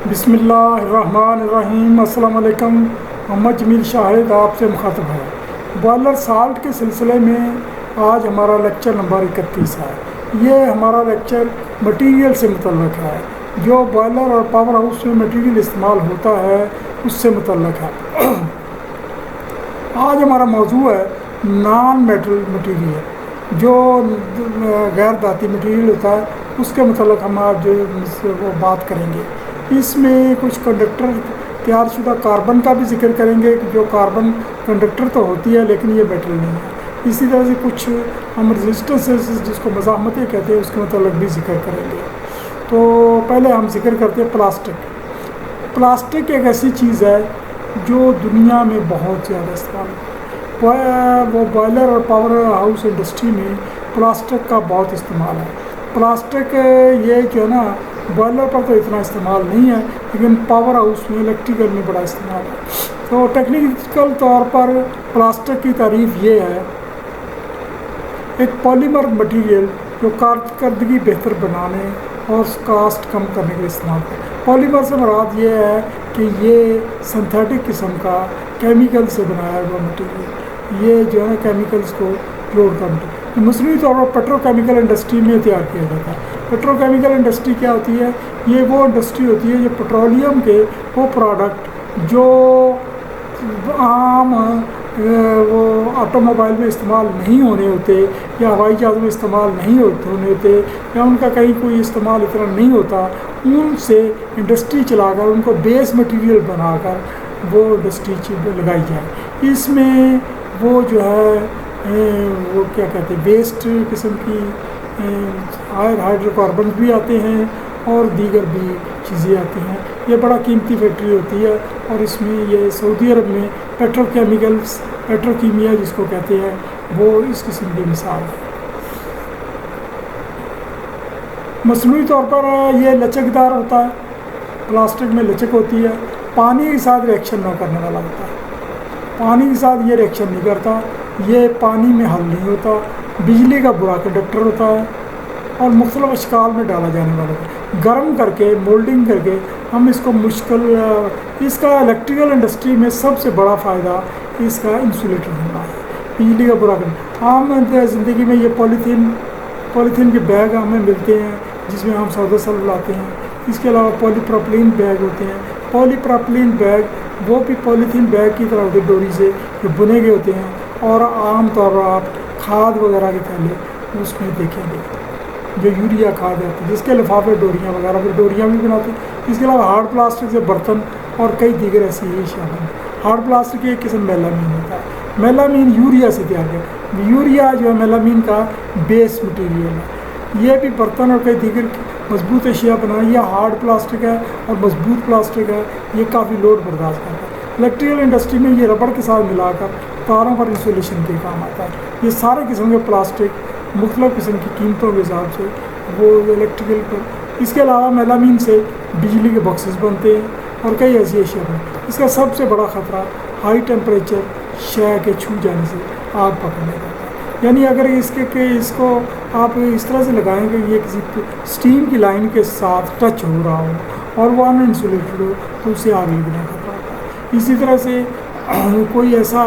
بسم اللہ الرحمن الرحیم۔ السلام علیکم۔ محمد جمیل شاہد آپ سے مخاطب ہے۔ بوائلر سالٹ کے سلسلے میں آج ہمارا لیکچر نمبر 31 ہے۔ یہ ہمارا لیکچر مٹیریل سے متعلق ہے، جو بوائلر اور پاور ہاؤس میں مٹیریل استعمال ہوتا ہے اس سے متعلق ہے۔ آج ہمارا موضوع ہے نان میٹل مٹیریل، جو غیر دھاتی مٹیریل ہوتا ہے اس کے متعلق ہم آج وہ بات کریں گے۔ اس میں کچھ کنڈکٹر تیار شدہ کاربن کا بھی ذکر کریں گے، جو کاربن کنڈکٹر تو ہوتی ہے لیکن یہ میٹل نہیں ہے۔ اسی طرح سے کچھ ہم رزسٹنس جس کو مزاحمتیں کہتے ہیں اس کے متعلق بھی ذکر کریں گے۔ تو پہلے ہم ذکر کرتے ہیں پلاسٹک۔ پلاسٹک ایک ایسی چیز ہے جو دنیا میں بہت زیادہ استعمال ہے۔ وہ بوائلر اور پاور ہاؤس انڈسٹری میں پلاسٹک کا بہت استعمال ہے۔ پلاسٹک یہ جو ہے نا، بوائلر پر تو اتنا استعمال نہیں ہے لیکن پاور ہاؤس میں الیکٹریکل میں بڑا استعمال ہے۔ تو ٹیکنیکل طور پر پلاسٹک کی تعریف یہ ہے: ایک پالیمر مٹیریل جو کارکردگی بہتر بنانے اور کاسٹ کم کرنے کے لیے استعمال ہے۔ پالیمر سے مراد یہ ہے کہ یہ سنتھیٹک قسم کا کیمیکل سے بنایا ہوا مٹیریل، یہ جو ہے نا کیمیکلز کو جوڑ کر مٹیریل مصنوعی طور پر پیٹرو کیمیکل انڈسٹری میں تیار کیا جاتا ہے۔ پیٹرو کیمیکل انڈسٹری کیا ہوتی ہے؟ یہ وہ انڈسٹری ہوتی ہے جو پیٹرولیم کے وہ پروڈکٹ جو عام وہ آٹو موبائل میں استعمال نہیں ہونے ہوتے یا ہوائی جہاز میں استعمال نہیں ہونے ہوتے یا ان کا کہیں کوئی استعمال اتنا نہیں ہوتا، ان سے انڈسٹری چلا کر ان کو بیس مٹیریل بنا کر وہ انڈسٹری لگائی جائے۔ اس میں وہ جو ہے وہ کیا کہتے ہیں، ویسٹ قسم کی ہائیڈرو کاربن بھی آتے ہیں اور دیگر بھی چیزیں آتی ہیں۔ یہ بڑا قیمتی فیکٹری ہوتی ہے اور اس میں یہ سعودی عرب میں پیٹروکیمیا جس کو کہتے ہیں وہ اس قسم کی مثال ہے۔ مصنوعی طور پر یہ لچکدار ہوتا ہے، پلاسٹک میں لچک ہوتی ہے، پانی کے ساتھ ریئیکشن نہ کرنے والا ہوتا ہے۔ پانی کے ساتھ یہ ریئیکشن نہیں کرتا، یہ پانی میں حل نہیں ہوتا، بجلی کا برا کنڈکٹر ہوتا ہے اور مختلف اشکال میں ڈالا جانے والا ہے۔ گرم کر کے مولڈنگ کر کے ہم اس کو اس کا الیکٹریکل انڈسٹری میں سب سے بڑا فائدہ اس کا انسولیٹر ہونا ہے، بجلی کا برا کنڈکٹر۔ عام زندگی میں یہ پولیتھین کے بیگ ہمیں ملتے ہیں جس میں ہم سودا سلب لاتے ہیں۔ اس کے علاوہ پولی پروپلین بیگ ہوتے ہیں۔ پولی پروپلین بیگ وہ بھی پولیتھین بیگ کی طرح ہوتے، ڈوری سے جو بنے گئے ہوتے ہیں، اور عام طور پر آپ کھاد وغیرہ کے تھیلے اس میں دیکھیں گے جو یوریا کھاد آتی ہے، جس کے لفافے ڈوریاں وغیرہ پھر ڈوریاں بھی بناتے ہیں۔ اس کے علاوہ ہارڈ پلاسٹک سے برتن اور کئی دیگر ایسی اشیاء بنتے۔ ہارڈ پلاسٹک کی ایک قسم میلامین ہوتا ہے۔ میلامین یوریا سے تیار کیا، یوریا جو ہے میلامین کا بیس مٹیریل ہے۔ یہ بھی برتن اور کئی دیگر مضبوط اشیاء بنانا۔ یہ ہارڈ پلاسٹک ہے اور مضبوط پلاسٹک ہے، یہ کافی لوڈ برداشت کرتا ہے۔ الیکٹریکل انڈسٹری میں یہ ربڑ کے ساتھ ملا کر تاروں پر انسولیشن کے کام آتا ہے۔ یہ سارے قسم کے پلاسٹک مختلف قسم کی قیمتوں کے حساب سے وہ الیکٹریکل پر۔ اس کے علاوہ میلامین سے بجلی کے باکسز بنتے ہیں اور کئی ایسی اشیاء بنتے ہیں۔ اس کا سب سے بڑا خطرہ ہائی ٹیمپریچر شے کے چھو جانے سے آگ پکڑنے کا ہے۔ یعنی اگر اس کو آپ اس طرح سے لگائیں کہ یہ کسی اسٹیم کی لائن کے ساتھ ٹچ ہو رہا ہو اور وہ ان انسولیٹڈ ہو تو اسے آگ لگنے کا خطرہ ہوتا ہے۔ اسی طرح سے کوئی ایسا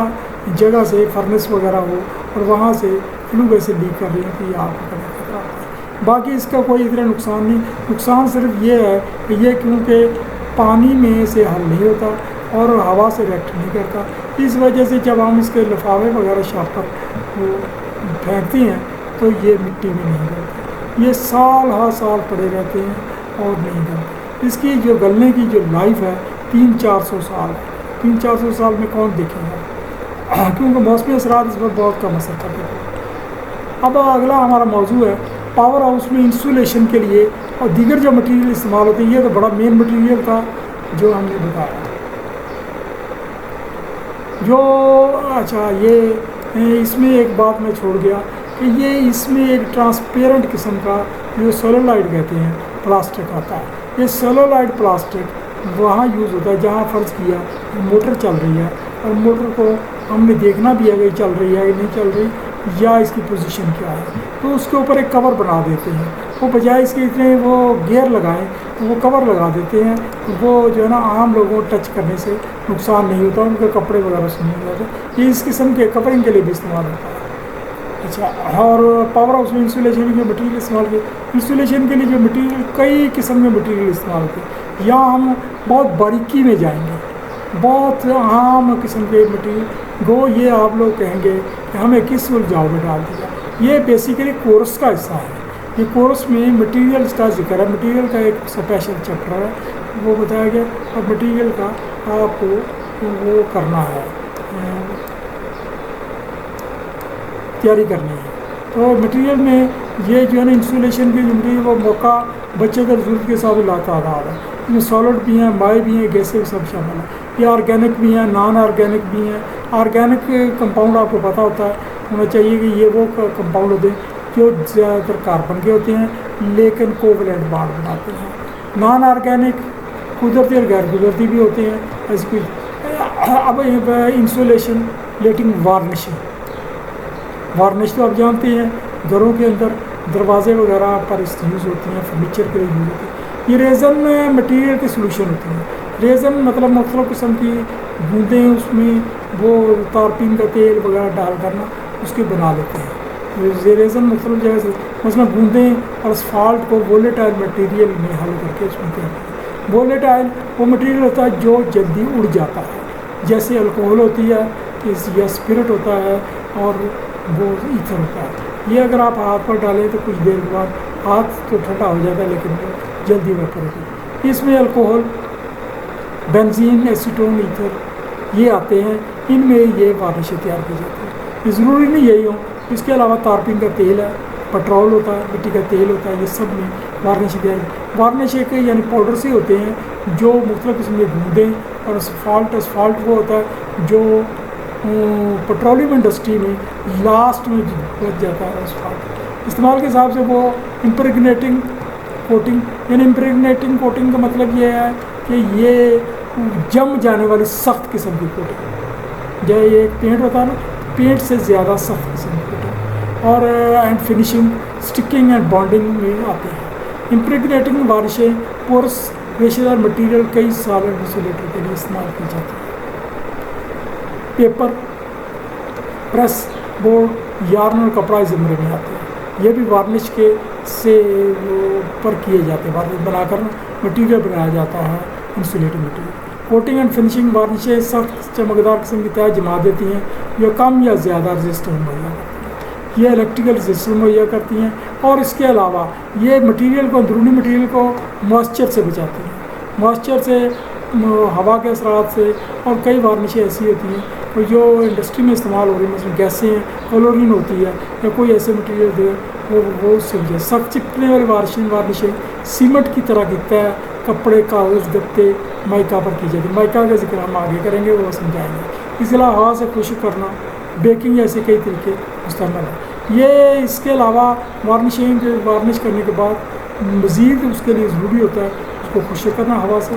جگہ سے فرنس وغیرہ ہو اور وہاں سے فلو ویسے لیک کر رہی ہے تو یہ آگ پکڑنے کا خطرہ ہوتا ہے۔ باقی اس کا کوئی اتنا نقصان نہیں۔ نقصان صرف یہ ہے کہ یہ کیونکہ پانی میں سے حل نہیں ہوتا اور ہوا سے ریئیکٹ نہیں کرتا، اس وجہ سے جب ہم اس کے لفافے وغیرہ شاپ پر وہ پھینکتے ہیں تو یہ مٹی میں نہیں گلتے، یہ سال ہر سال پڑے رہتے ہیں اور نہیں گلتے۔ اس کی جو گلنے کی جو لائف ہے 300-400 سال ہے۔ 300-400 سال میں کون دیکھے گا، کیونکہ موسمی اثرات اس پر بہت کم اثر کرتے ہیں۔ اب اگلا ہمارا موضوع ہے پاور ہاؤس میں انسولیشن کے لیے اور دیگر جو مٹیریل استعمال ہوتے ہیں۔ یہ تو بڑا مین مٹیریل تھا جو ہم نے بتایا۔ اچھا، یہ اس میں ایک بات میں چھوڑ گیا کہ یہ اس میں ایک ٹرانسپیرنٹ قسم کا جو سیلولائڈ کہتے ہیں پلاسٹک آتا ہے۔ یہ سیلولائڈ پلاسٹک وہاں یوز ہوتا ہے جہاں فرض کیا موٹر چل رہی ہے اور موٹر کو ہم نے دیکھنا بھی ہے کہ چل رہی ہے کہ نہیں چل رہی یا اس کی پوزیشن کیا ہے، تو اس کے اوپر ایک کور بنا دیتے ہیں وہ بجائے اس کے اتنے وہ گیئر لگائیں تو وہ کور لگا دیتے ہیں، وہ جو ہے نا عام لوگوں کو ٹچ کرنے سے نقصان نہیں ہوتا، ان کے کپڑے وغیرہ سے نہیں ہو جاتے، یہ اس قسم کے کورنگ کے لیے بھی استعمال ہوتا ہے۔ اچھا، اور پاور ہاؤس میں انسولیشن کے مٹیریل استعمال کیے، انسولیشن کے لیے جو مٹیریل کئی قسم کے مٹیریل استعمال ہوتے ہیں، یہاں ہم بہت باریکی میں جائیں گے، بہت عام قسم کے مٹیریل گو یہ آپ لوگ کہیں گے کہ ہمیں کس الجھاؤ میں ڈال دیا۔ یہ بیسیکلی کورس کا حصہ ہے، یہ کورس میں مٹیریلز کا ذکر ہے، مٹیریل کا ایک اسپیشل چیپٹر ہے، وہ بتایا گیا، اور مٹیریل کا آپ کو وہ کرنا ہے، تیاری کرنی ہے۔ تو مٹیریل میں یہ جو ہے نا انسولیشن کی جو مٹیریل وہ موقع بچے کا ضرورت کے حساب سے لاتا آدھار ہے، اس میں سالڈ بھی ہیں، مائع بھی ہیں، گیسیں بھی سب شامل ہیں، یہ آرگینک بھی ہیں، نان آرگینک بھی ہیں۔ آرگینک کمپاؤنڈ آپ کو پتہ ہوتا ہے ہونا چاہیے کہ یہ وہ کمپاؤنڈ ہوتے ہیں جو زیادہ تر کاربن کے ہوتے ہیں لیکن کوولنٹ بانڈ بناتے ہیں۔ نان آرگینک قدرتی اور غیر قدرتی بھی ہوتے ہیں، ایسی کوئی۔ اب انسولیشن لیٹنگ وارنش تو آپ جانتے ہیں گھروں کے اندر دروازے وغیرہ پر یوز ہوتی ہیں، فرنیچر کے لیے یوز ہوتی ہیں۔ یہ ریزن مٹیریل کی سلوشن ہوتی ہیں، ریزن مطلب مختلف قسم کی بوندیں، اس میں وہ تارپین کا تیل وغیرہ ڈال کرنا اس کے بنا لیتے ہیں۔ ریزن مختلف جگہ سے مثلا بوندیں اور اسفالٹ کو وولیٹائل مٹیریل میں حل کر کے اس میں تیار کرتے ہیں۔ وولیٹائل وہ مٹیریل ہوتا ہے جو جلدی اڑ جاتا ہے، جیسے الکوہل ہوتی ہے یا اسپرٹ ہوتا ہے اور وہ ایتھر ہوتا ہے۔ یہ اگر آپ ہاتھ پر ڈالیں تو کچھ دیر کے بعد ہاتھ تو ٹھنڈا ہو جاتا ہے لیکن وہ جلدی ویپر ہوتا ہے۔ اس میں الکوہل، بینزین، ایسیٹون، ایتھر یہ آتے ہیں، ان میں یہ وارنشیں تیار کی جاتی ہیں۔ یہ ضروری نہیں یہی ہو، اس کے علاوہ تارپین کا تیل ہے، پٹرول ہوتا ہے، مٹی کا تیل ہوتا ہے، یہ سب میں وارنشیں تیار۔ وارنش ایک یعنی پاؤڈر سے ہوتے ہیں جو مختلف قسم کے بوندیں، اور اسفالٹ وہ ہوتا ہے جو پٹرولیم انڈسٹری میں لاسٹ میں بچ جاتا ہے۔ اسفالٹ استعمال کے حساب سے وہ امپریگنیٹنگ کوٹنگ، یعنی امپریگنیٹنگ کوٹنگ کا مطلب یہ ہے کہ یہ جم جانے والی سخت قسم کی کوٹنگ، جو یہ ایک پینٹ ہوتا ہے نا، پینٹ سے زیادہ سخت قسم کی کوٹنگ، اور and finishing, sticking and bonding میں آتے ہیں۔ امپریگنیٹنگ وارنشیں پورس ریشے دار مٹیریل کئی سالڈ انسولیٹر کے لیے استعمال کی جاتی ہے۔ پیپر، پریس بورڈ، یارن اور کپڑا اس زمرے میں آتے ہیں، یہ بھی وارنش کے سے پر کیے جاتے ہیں، وارنش بنا کر مٹیریل بنایا جاتا ہے، insulating material. Coating and finishing وارنشیں سخت چمکدار قسم کی طرح جما دیتی ہیں جو کم یا زیادہ رزسٹر مہیا کرتی ہیں، یہ الیکٹریکل رزسٹر مہیا کرتی ہیں، اور اس کے علاوہ یہ مٹیریل کو، اندرونی مٹیریل کو موئسچر سے بچاتی ہیں، موئسچر سے، ہوا کے اثرات سے، اور کئی وارنشیں ایسی ہوتی ہیں جو انڈسٹری میں استعمال ہو رہی ہیں، مثلا گیسیں ہیں، کلورین ہوتی ہے، یا کوئی ایسے مٹیریل دے وہ اس سے بچے۔ سخت چپکنے والی وارنشیں سیمنٹ کی طرح گرتا ہے، کپڑے، کاغذ، گتے، مائکا پر کی جاتی ہے۔ مائکا کا ذکر ہم آگے کریں گے، وہ سمجھائیں گے۔ اس علاوہ ہوا سے خشک کرنا، بیکنگ، ایسے کئی طریقے مستعمل ہیں۔ یہ اس کے علاوہ وارنش کرنے کے بعد مزید اس کے لیے ضروری ہوتا ہے اس کو خشک کرنا ہوا سے،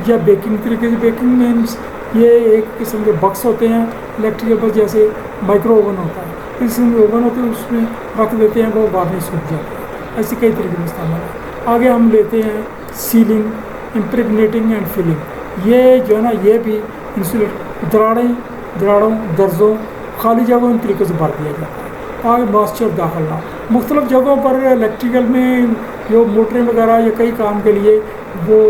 یا بیکنگ طریقے سے۔ بیکنگ مینس یہ ایک قسم کے بکس ہوتے ہیں الیکٹریکل پر، جیسے مائکرو اوون ہوتا ہے، اس قسم کے اوون ہوتے ہیں، اس میں رکھ دیتے ہیں، وہ وارنش سوکھ جاتی ہے۔ ایسے کئی طریقے مستعمل ہیں۔ آگے ہم لیتے ہیں سیلنگ، امپریگنیٹنگ اینڈ فلنگ۔ یہ جو ہے نا یہ بھی انسولیٹ، دراڑوں، درزوں، خالی جگہوں ان طریقے سے بھر دیا جاتا ہے تاکہ موئسچر داخل نہ ہو۔ مختلف جگہوں پر الیکٹریکل میں جو موٹریں وغیرہ یا کئی کام کے لیے وہ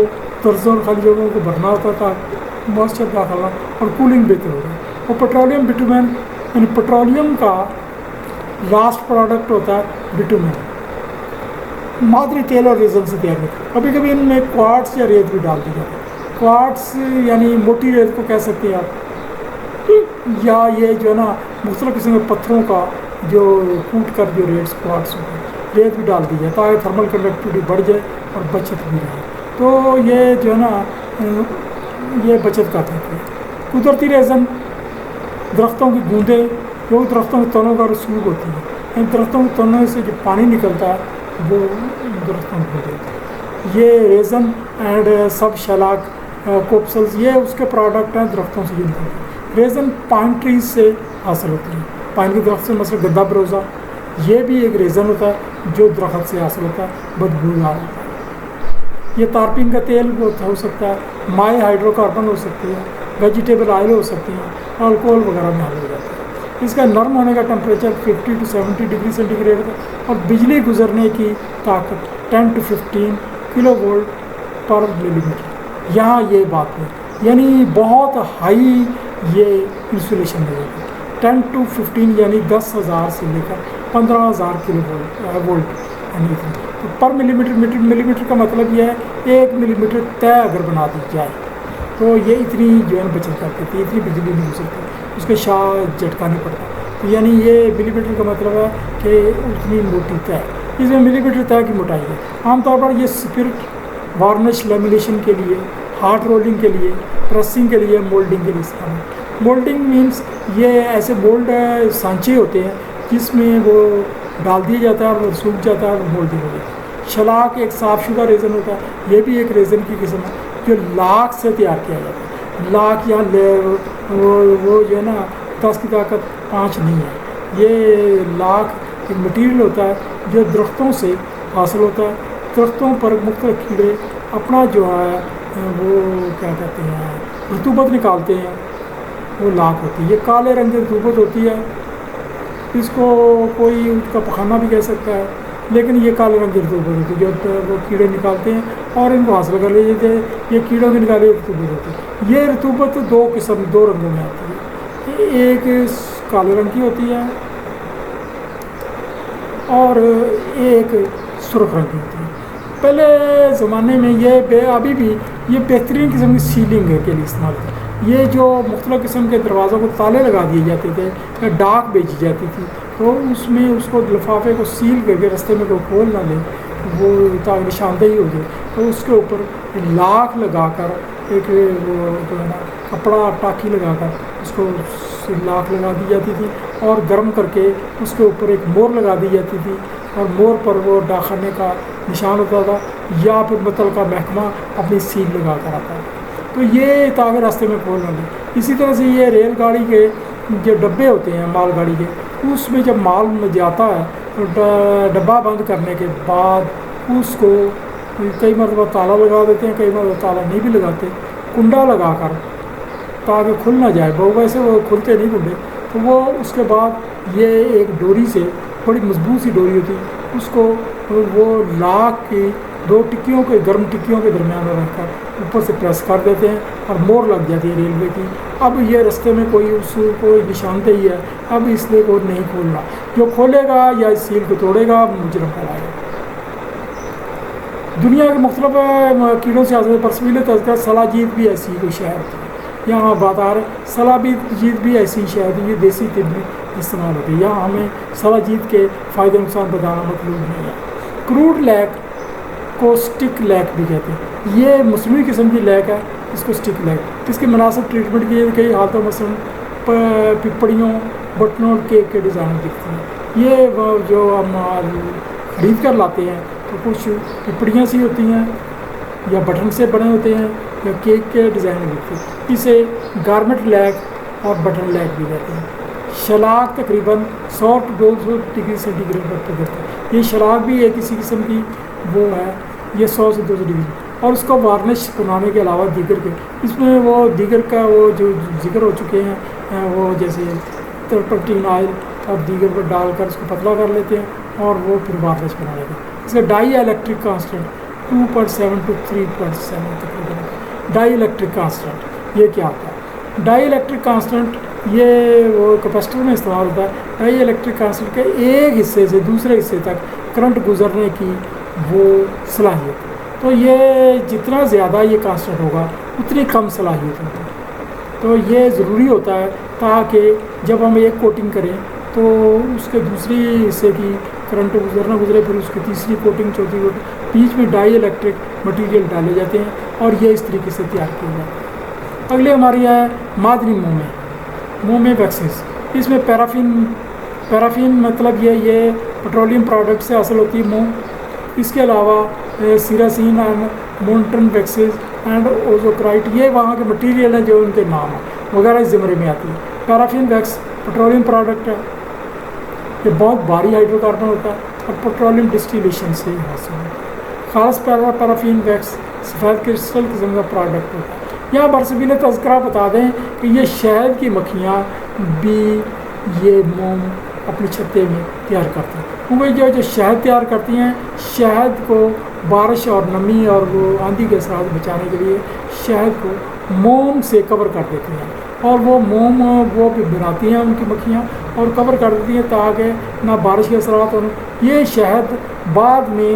درزوں اور خالی جگہوں کو بھرنا ہوتا تھا، موئسچر داخل نہ، اور کولنگ بہتر ہو گئی۔ اور پیٹرولیم بٹومین، یعنی پیٹرولیم کا لاسٹ پروڈکٹ ہوتا ہے بٹومین، مادری تیل اور ریزن سے تیار ہوتا ہے۔ کبھی کبھی ان میں کوارٹز یا ریت بھی ڈال دی جاتی ہے۔ کوارٹز یعنی موٹی ریت کو کہہ سکتے ہیں آپ، یا یہ جو ہے نا مختلف قسم کے پتھروں کا جو کوٹ کر جو کوارٹز ہوتے ہیں، ریت بھی ڈال دی جائے تاکہ تھرمل کنڈکٹیوٹی بڑھ جائے اور بچت بھی رہے۔ تو یہ جو ہے نا یہ بچت کا طریقہ ہے۔ قدرتی ریزن، درختوں کی گوندیں جو درختوں کے تنوں کا رسوخ ہوتی ہے، ان درختوں کے تنوں سے جو پانی نکلتا ہے وہ درختوں کو دیتا ہے۔ یہ ریزن اینڈ سب شیلاک کوپسلز، یہ اس کے پروڈکٹ ہیں، درختوں سے یہ نکلتے ہیں۔ ریزن پائن ٹریز سے حاصل ہوتی ہیں، پائن کے درخت سے، مثلا گدا بروزہ، یہ بھی ایک ریزن ہوتا ہے جو درخت سے حاصل ہوتا ہے، بدبودار ہوتا ہے۔ یہ تارپین کا تیل ہو سکتا ہے، مائع ہائیڈرو کاربن ہو سکتی ہے، ویجیٹیبل آئل ہو سکتی ہیں، الکوہل وغیرہ میں حل ہو جاتا ہے۔ اس کا نرم ہونے کا temperature 50 to 70 degree centigrade ہے، اور بجلی گزرنے کی طاقت 10 to 15 کلو وولٹ پر ملی میٹر۔ یہاں یہ بات ہے، یعنی بہت ہائی یہ انسولیشن ہے، 10 to 15 یعنی 10,000 سے لے کر 15,000 کلو وولٹ یعنی تو پر ملی میٹر کا مطلب یہ ہے 1 ملی میٹر طے اگر بنا دی جائے تو یہ اتنی جو ہے بچت کرتی تھی، اتنی بجلی نہیں ہو سکتی، اس کے شاہ جھٹکا نہیں پڑتا۔ تو یعنی یہ ملی میٹر کا مطلب ہے کہ اتنی موٹی طے، اس میں ملی میٹر طے کی موٹائی ہے۔ عام طور پر یہ اسپرٹ وارنش لیمینیشن کے لیے، ہارڈ رولنگ کے لیے، پریسنگ کے لیے، مولڈنگ کے لیے استعمال ہے۔ مولڈنگ مینس یہ ایسے مولڈ سانچے ہوتے ہیں جس میں وہ ڈال دیا جاتا ہے اور وہ سوکھ جاتا ہے اور مولڈنگ ہو جاتی ہے۔ شلاک ایک صاف شدہ ریزن ہوتا ہے، یہ بھی ایک ریزن کی قسم ہے جو لاکھ سے تیار کیا جاتا ہے۔ لاکھ یا وہ جو ہے نا 10 کی طاقت 5 نہیں ہے، یہ لاکھ ایک مٹیریل ہوتا ہے جو درختوں سے حاصل ہوتا ہے۔ درختوں پر مختلف کیڑے اپنا جو ہے وہ کیا کہتے ہیں رطوبت نکالتے ہیں، وہ لاکھ ہوتی ہے۔ یہ کالے رنگ کی رطوبت ہوتی ہے، اس کو کوئی اس کا پخانہ بھی کہہ سکتا ہے، لیکن یہ کالے رنگ کی رطوبت ہوتی ہے جو وہ کیڑے نکالتے ہیں اور ان کو حاصل کر لیتے ہیں۔ یہ کیڑوں کی نکالی رطوبت ہوتی ہے۔ یہ رطوبت دو رنگوں میں آتی ہے، ایک کالے رنگ کی ہوتی ہے اور ایک سرخ رنگ کی ہوتی ہے۔ پہلے زمانے میں یہ ابھی بھی یہ بہترین قسم کی سیلنگ کے لیے استعمال ہوتا ہے۔ یہ جو مختلف قسم کے دروازوں کو تالے لگا دیے جاتے تھے یا ڈاک بھیجی جاتی تھی تو اس میں اس کو لفافے کو سیل کر کے رستے میں کوئی کھول نہ لے، وہ تاکہ نشاندہی ہو جائے، تو اس کے اوپر لاکھ لگا کر ایک وہ جو ہے نا کپڑا ٹاکی لگا کر اس کو لاکھ لگا دی جاتی تھی اور گرم کر کے اس کے اوپر ایک مور لگا دی جاتی تھی، اور مور پر وہ ڈاکخانے کا نشان ہوتا تھا یا پھر متعلقہ محکمہ اپنی سیل لگا کر آتا ہے، تو یہ تاکہ راستے میں کھول نہ لے۔ اسی طرح سے یہ ریل گاڑی کے جو ڈبے ہوتے ہیں مال گاڑی کے، اس میں جب مال میں جاتا ہے تو ڈبہ بند کرنے کے بعد اس کو کئی مرتبہ تالا لگا دیتے ہیں، کئی مرتبہ تالا نہیں بھی لگاتے، کنڈا لگا کر تاکہ کھل نہ جائے، ویسے وہ کھلتے نہیں کنڈے، تو وہ اس کے بعد یہ ایک ڈوری سے بڑی مضبوط سی ڈوری ہوتی ہے، اس کو وہ لاکھ کی 2 ٹکیوں کے گرم ٹکیوں کے درمیان میں رکھ کر اوپر سے پریس کر دیتے ہیں اور مور لگ جاتی ہے ریلوے کی۔ اب یہ رستے میں کوئی نشاندہی ہے، اب اس لیے کوئی نہیں کھولنا، جو کھولے گا یا اس سیل کو توڑے گا مجرم ٹھہرائے گا۔ دنیا کے مختلف کیڑوں سے حاصل پرسویل تذکرہ سلاجید بھی ایسی کوئی شہر ہوتی ہے، یہاں بات آ رہا ہے سلاجید بھی ایسی شہر ہے، یہ دیسی طب میں استعمال ہوتی ہے، یہاں ہمیں سلاجید کے فائدے نقصان بتانا مطلوب نہیں ہے۔ کروڈ لیک کو سٹک لیک بھی کہتے ہیں، یہ مصنوعی قسم کی لیک ہے، اس کو سٹک لیک، اس کی مناسب ٹریٹمنٹ کی کئی حالتوں مثلاً پپڑیوں، بٹنوں اور کیک کے ڈیزائن دکھتے ہیں۔ یہ جو ہم خرید کر لاتے ہیں تو کچھ پپڑیاں سی ہوتی ہیں یا بٹن سے بنے ہوتے ہیں یا کیک کے ڈیزائن دکھتے ہیں، اسے گارمنٹ لیک اور بٹن لیک بھی کہتے ہیں۔ شلاک تقریباً 100 to 200 ڈگری سینٹی گریڈ پر پگھلتا ہے، یہ شلاک بھی ایک اسی قسم کی وہ ہے، یہ 100 سے 200 ڈگری، اور اس کو وارنش بنانے کے علاوہ دیگر کے اس میں وہ دیگر کا وہ جو ذکر ہو چکے ہیں وہ جیسے ٹرپنٹین آئل اور دیگر پر ڈال کر اس کو پتلا کر لیتے ہیں اور وہ پھر وارنش بنا لیتے ہیں۔ اس کا ڈائی الیکٹرک کانسٹنٹ 2.7 to 3.7 تقریباً۔ ڈائی الیکٹرک کانسٹنٹ یہ کیا ہوتا ہے؟ ڈائی الیکٹرک کانسٹنٹ یہ وہ کیپیسٹر میں استعمال ہوتا ہے۔ ڈائی الیکٹرک کانسٹنٹ کے ایک حصے سے دوسرے حصے تک کرنٹ گزرنے کی وہ صلاحیت، تو یہ جتنا زیادہ یہ کانسٹنٹ ہوگا اتنی کم صلاحیت ہوتی ہے، تو یہ ضروری ہوتا ہے تاکہ جب ہم ایک کوٹنگ کریں تو اس کے دوسری حصے کی کرنٹ گزرنا گزرے، پھر اس کی تیسری کوٹنگ، چوتھی کوٹنگ، بیچ میں ڈائی الیکٹرک مٹیریل ڈالے جاتے ہیں اور یہ اس طریقے سے تیار کیا جاتا ہے۔ اگلے ہماری ہے معدنی منہ میں ویکسز، اس میں پیرافین مطلب یہ پیٹرولیم پروڈکٹ سے حاصل ہوتی ہے منہ، اس کے علاوہ سیراسین اینڈ مونٹن ویکسز اینڈ اوزوکرائٹ، یہ وہاں کے مٹیریل ہیں جو ان کے نام ہیں وغیرہ اس زمرے میں آتی ہے۔ پیرافین ویکس پیٹرولیم پروڈکٹ ہے، یہ بہت بھاری ہائیڈرو کاربن ہوتا ہے اور پیٹرولیم ڈسٹیلیشن سے حاصل ہوتا ہے. خاص پیرافین ویکس سفید کرسٹل قسم کا پروڈکٹ ہوتا ہے. یہاں برسبیل تذکرہ بتا دیں کہ یہ شہد کی مکھیاں بھی یہ موم اپنی چھتے میں تیار کرتی ہیں، کیونکہ جو شہد تیار کرتی ہیں، شہد کو بارش اور نمی اور وہ آندھی کے اثرات بچانے کے لیے شہد کو موم سے کور کر دیتی ہیں، اور وہ موم وہ بھی بناتی ہیں ان کی مکھیاں اور کور کر دیتی ہیں تاکہ نہ بارش کے اثرات ہوں. یہ شہد بعد میں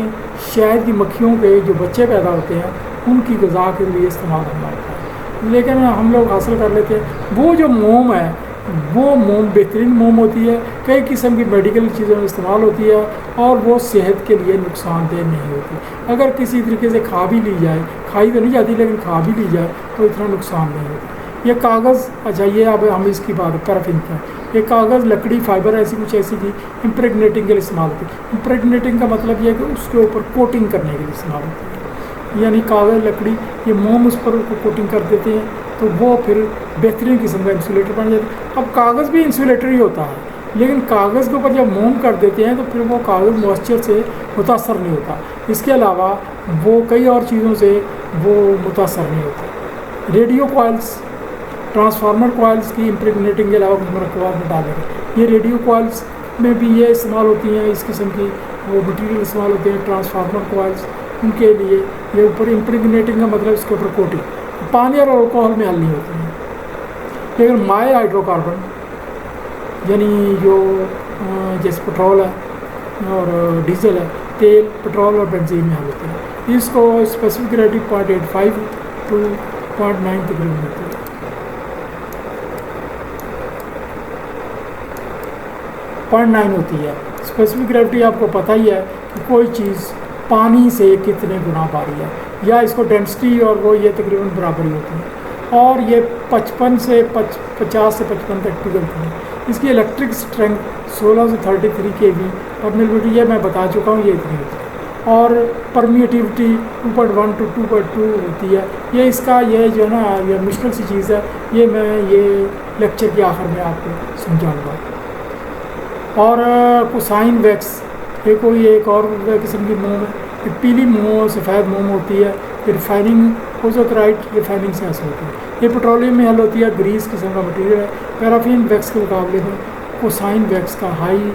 شہد کی مکھیوں کے جو بچے پیدا ہوتے ہیں ان کی غذا کے لیے استعمال ہونا ہوتا ہے، لیکن ہم لوگ حاصل کر لیتے ہیں. وہ جو موم ہے وہ موم بہترین موم ہوتی ہے، کئی قسم کی میڈیکل چیزوں میں استعمال ہوتی ہے اور وہ صحت کے لیے نقصان دہ نہیں ہوتی. اگر کسی طریقے سے کھا بھی لی جائے، کھائی تو نہیں جاتی لیکن کھا بھی لی جائے تو اتنا نقصان نہیں ہوتا. یہ کاغذ، اچھا یہ اب ہم اس کی بات پیرافین کا، یہ کاغذ لکڑی فائبر ایسی کچھ ایسی چیز امپریگنیٹنگ کے لیے استعمال ہوتی ہے. امپریگنیٹنگ کا مطلب یہ ہے کہ اس کے اوپر کوٹنگ کرنے کے لیے استعمال ہوتی ہے، یعنی کاغذ لکڑی یہ موم اس پر کوٹنگ کر دیتے ہیں تو وہ پھر بہترین قسم کا انسولیٹر بن جاتا ہے. اب کاغذ بھی انسولیٹر ہی ہوتا ہے لیکن کاغذ کے اوپر جب موم کر دیتے ہیں تو پھر وہ کاغذ موئسچر سے متاثر نہیں ہوتا. اس کے علاوہ وہ کئی اور چیزوں سے وہ متاثر نہیں ہوتا. ریڈیو کوائلس، ٹرانسفارمر کوائلس کی امپریگنیٹنگ کے علاوہ کچھ مرکبات میں ڈالیں گے. یہ ریڈیو کوائلس میں بھی یہ استعمال ہوتی ہیں، اس قسم کی وہ مٹیریل استعمال ہوتے ہیں. ٹرانسفارمر کوائلس ان کے لیے یہ اوپر امپریگنیٹنگ کا مطلب اس کے اوپر کوٹنگ. پانی اور الکوہل میں حل نہیں ہوتی ہیں، لیکن مائع ہائیڈرو کاربن یعنی جو جیسے پٹرول ہے اور ڈیزل ہے، تیل، پٹرول اور بنزین میں حل ہوتے ہیں. اس کو اسپیسیفک گریوٹی 0.85 to 0.9 تقریباً ہوتی ہے. 0.9 ہوتی ہے اسپیسیفک گریوٹی. آپ کو پتہ ہی ہے کہ کوئی چیز پانی سے کتنے گنا بھاری ہے، یا اس کو ڈینسٹی اور وہ یہ تقریباً برابر ہی ہوتی ہے، اور یہ 50 سے 55 تک پگھلتی ہے. اس کی الیکٹرک اسٹرینتھ 16 سے 33 kV پر مل، یہ میں بتا چکا ہوں، یہ اتنی ہوتی ہے. اور پرمیٹیوٹی 2.1 to 2.2 ہوتی ہے. یہ اس کا یہ جو ہے نا یہ مشکل سی چیز ہے، یہ میں یہ لیکچر کے آخر میں آپ کو سمجھاؤں گا. اور کوسائن ویکس یہ کوئی ایک اور قسم کی موم ہے. یہ پیلی موم، سفید موم ہوتی ہے. ریفائننگ اوزوکرائٹ ریفائننگ سے حاصل ہوتی ہے. یہ پیٹرولیم میں حل ہوتی ہے، گریس قسم کا مٹیریل ہے. پیرافین ویکس کے مقابلے میں کوسائن ویکس کا ہائی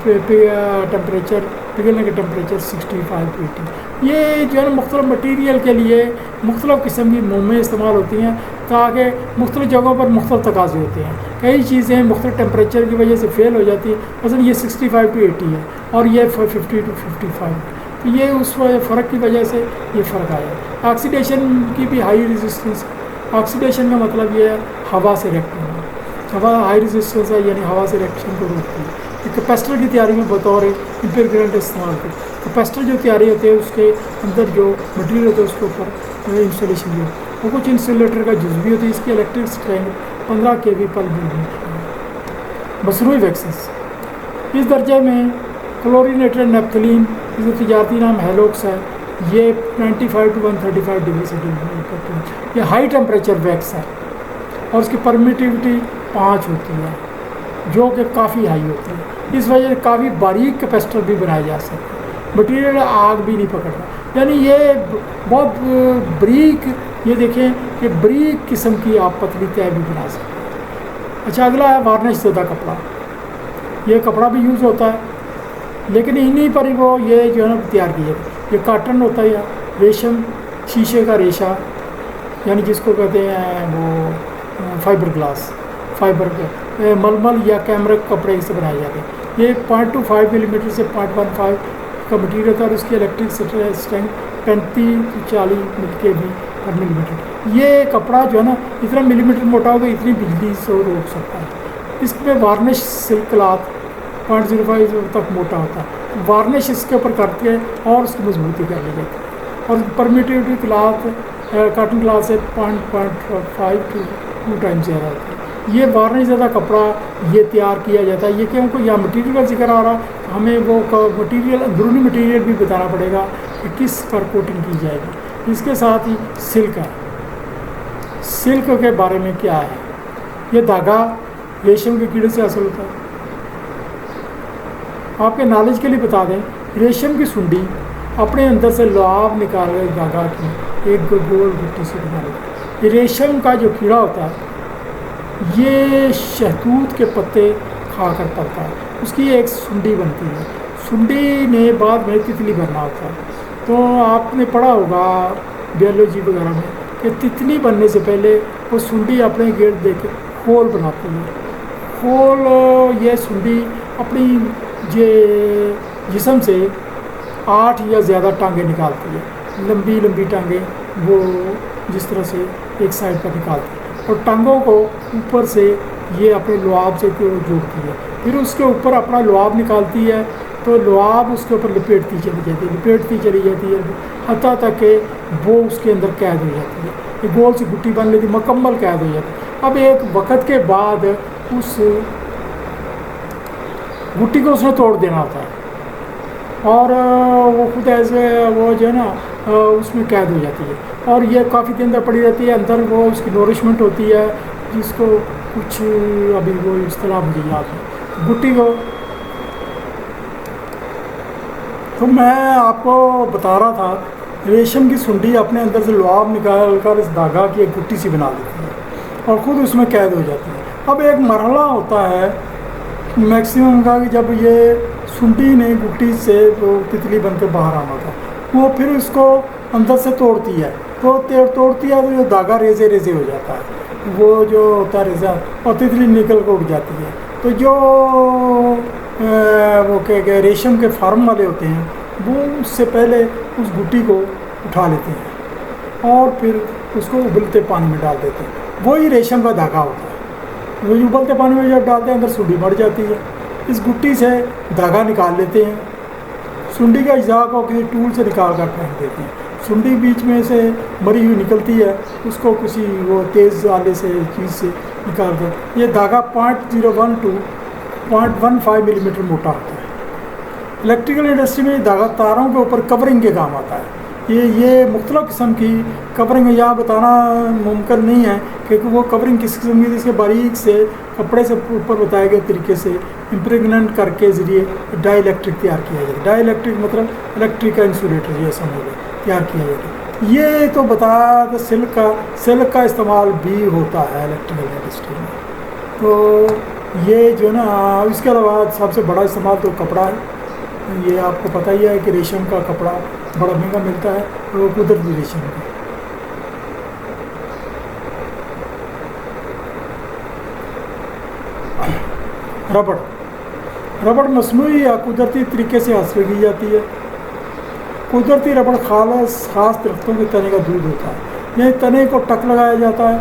ٹیمپریچر، پگھلنے کے ٹیمپریچر 65 to 80. یہ جو ہے نا مختلف مٹیریل کے لیے مختلف قسم کی مومیں استعمال ہوتی ہیں تاکہ مختلف جگہوں پر مختلف تقاضے ہوتے ہیں. کئی چیزیں مختلف ٹیمپریچر کی وجہ سے فیل ہو جاتی ہیں، مثلا یہ 65 to 80 ہے اور یہ 50 to 55. تو یہ اس فرق کی وجہ سے یہ فرق آیا. آکسیڈیشن کی بھی ہائی ریزسٹنس. آکسیڈیشن کا مطلب یہ ہے ہوا سے ریئیکٹ ہونا. ہوا ہائی ریزسٹنس ہے یعنی ہوا سے ریئیکشن کو روکتی ہے. کیپیسٹر کی تیاری میں بطور امپیریگنٹ استعمال کرتے ہیں. کیپیسٹر جو تیاری ہوتی ہے اس کے اندر جو مٹیریل ہوتا ہے اس کے اوپر انسٹالیشن بھی وہ کچھ انسولیٹر کا جز بھی ہوتی ہے. اس کی الیکٹرک اسٹرینتھ 15 kV پر مل. مصنوعی ویکسز اس درجے میں کلورینیٹڈ نیپتھلین، جس کا تجارتی نام ہیلوکس ہے، یہ 95 to 135 ڈگری سینٹی. یہ ہائی ٹیمپریچر ویکس ہے اور اس کی پرمیٹیوٹی 5 ہوتی ہے جو کہ کافی ہائی ہوتی ہے. اس وجہ سے کافی باریک کیپیسٹر بھی بنائے جا سکتے ہیں. مٹیریل آگ بھی نہیں پکڑتا، یعنی یہ بہت بریک، یہ دیکھیں کہ بریک قسم کی آپ پتلی طے بھی بنا سکتے ہیں. اچھا اگلا ہے وارنش زدہ کپڑا. یہ کپڑا بھی یوز ہوتا ہے لیکن انہیں پر ہی وہ یہ جو ہے نا تیار کیے. یہ کاٹن ہوتا ہے یا ریشم، شیشے کا ریشہ یعنی جس کو کہتے ہیں وہ فائبر گلاس، فائبر ململ یا کیمرک کپڑے سے بنائے جاتے ہیں. یہ 0.25 ملی سے 0.15 کا مٹیریل تھا اور اس کی الیکٹرک اسٹرینتھ 35 to 40 kV پر ملی میٹر. یہ کپڑا جو ہے نا اتنا ملی میٹر موٹا ہوگا اتنی بجلی سے روک سکتا ہے. اس میں وارنش سلک کلاتھ 0.05 تک موٹا ہوتا ہے. وارنش اس کے اوپر کرتی ہے اور اس کی مضبوطی کر لی جاتی ہے. اور پرمیٹیوٹی کلاتھ کاٹن کلاتھ سے 0.5 to 2 times زیادہ ہوتی ہے. یہ وارنش زدہ کپڑا یہ تیار کیا جاتا ہے. یہ کیونکہ یہاں مٹیریل کا ذکر آ رہا ہے، ہمیں وہ مٹیریل، اندرونی مٹیریل بھی بتانا پڑے گا کہ کس پر کوٹنگ کی جائے گی. اس کے ساتھ ہی سلک ہے. سلک کے بارے میں کیا ہے؟ یہ دھاگا ریشم کے کیڑے سے حاصل ہوتا ہے. آپ کے نالج کے لیے بتا دیں، ریشم کی سنڈی اپنے اندر سے لعاب نکال کر دھاگا کی ایک گول گٹی سے بنا لیتی ہے۔ ریشم کا جو کیڑا ہوتا ہے یہ شہتوت کے پتے کھا کر پلتا ہے، اس کی ایک سنڈی بنتی ہے، سنڈی نے بعد میں تتلی بننا ہوتا ہے۔ تو آپ نے پڑھا ہوگا بیولوجی وغیرہ میں کہ تتلی بننے سے پہلے وہ سنڈی اپنے گرد دے کے کھول بناتی ہے۔ کھول یہ سنڈی اپنی جسم سے 8 یا زیادہ ٹانگیں نکالتی ہے، لمبی لمبی ٹانگیں وہ جس طرح سے ایک سائڈ پر نکالتی ہے، اور ٹانگوں کو اوپر سے یہ اپنے لعاب سے جوڑتی ہے، پھر اس کے اوپر اپنا لعاب نکالتی ہے، تو لعاب اس کے اوپر لپیٹتی چلی جاتی ہے حتیٰ تک کہ وہ اس کے اندر قید ہو جاتی ہے، یہ گول سی گٹی بن لیتی، مکمل قید ہو جاتی ہے۔ اب ایک وقت کے بعد اس گٹی کو اس نے توڑ دینا ہوتا ہے، اور وہ خود ایسے وہ جو ہے نا اس میں قید ہو جاتی ہے، اور یہ کافی دن تک پڑی رہتی ہے، اندر وہ اس کی نورشمنٹ ہوتی ہے جس کو کچھ ابھی وہ اصطلاح مجھے یاد ہے گٹی کو۔ تو میں آپ کو بتا رہا تھا ریشم کی سنڈی اپنے اندر سے لعاب نکال کر اس دھاگا کی ایک گٹی سی بنا دیتی ہے اور خود اس میں قید ہو جاتی ہے۔ اب ایک مرحلہ ہوتا ہے میکسیمم کا کہ جب یہ سنڈی نے گٹی سے وہ تتلی بن کے باہر آنا تھا، وہ پھر اس کو اندر سے توڑتی ہے، تو توڑتی ہے تو جو دھاگا ریزے ریزے ہو جاتا ہے، وہ جو ہوتا ہے ریزا، اور تتلی نکل کے اٹھ جاتی ہے۔ تو جو وہ کہ ریشم کے فارم والے ہوتے ہیں وہ اس سے پہلے اس گٹی کو اٹھا لیتے ہیں اور پھر اس کو ابلتے پانی میں ڈال دیتے ہیں، وہی ریشم کا دھاگا ہوتا ہے، وہی ابلتے پانی میں جب ڈالتے ہیں اندر سنڈی مر جاتی ہے، اس گٹی سے دھاگا نکال لیتے ہیں، سنڈی کا اجزاء کو کسی ٹول سے نکال کر پھینک دیتے ہیں، سنڈی بیچ میں سے مری ہوئی نکلتی ہے، اس کو کسی وہ تیز آلے سے چیز سے نکال کر یہ دھاگا 0.01 to 0.15 ملی میٹر موٹا ہوتا ہے۔ الیکٹریکل انڈسٹری میں یہ دھاگا تاروں کے اوپر کورنگ کے کام آتا ہے۔ یہ مختلف قسم کی کورنگ یہاں بتانا ممکن نہیں ہے کہ وہ کورنگ کس قسم کی، جس کے باریک سے کپڑے سے اوپر بتائے گئے طریقے سے امپریگننٹ کر کے ذریعے ڈائی الیکٹرک تیار کیا جائے گا۔ ڈائی الیکٹرک مطلب الیکٹرک کا انسولیٹر یہ سمجھ لیں تیار کیا جائے گا۔ یہ تو بتایا کہ سلک کا استعمال بھی ہوتا ہے الیکٹریکل انڈسٹری میں۔ تو یہ جو ہے نا اس کے علاوہ سب سے بڑا استعمال تو کپڑا ہے، یہ آپ کو پتہ ہی ہے کہ ریشم کا کپڑا بڑا مہنگا ملتا ہے، وہ قدرتی ریشم کا۔ ربڑ مصنوعی یا قدرتی طریقے سے حاصل کی جاتی ہے۔ قدرتی ربڑ خاص درختوں کے تنے کا دودھ ہوتا ہے، یہ تنے کو ٹک لگایا جاتا ہے،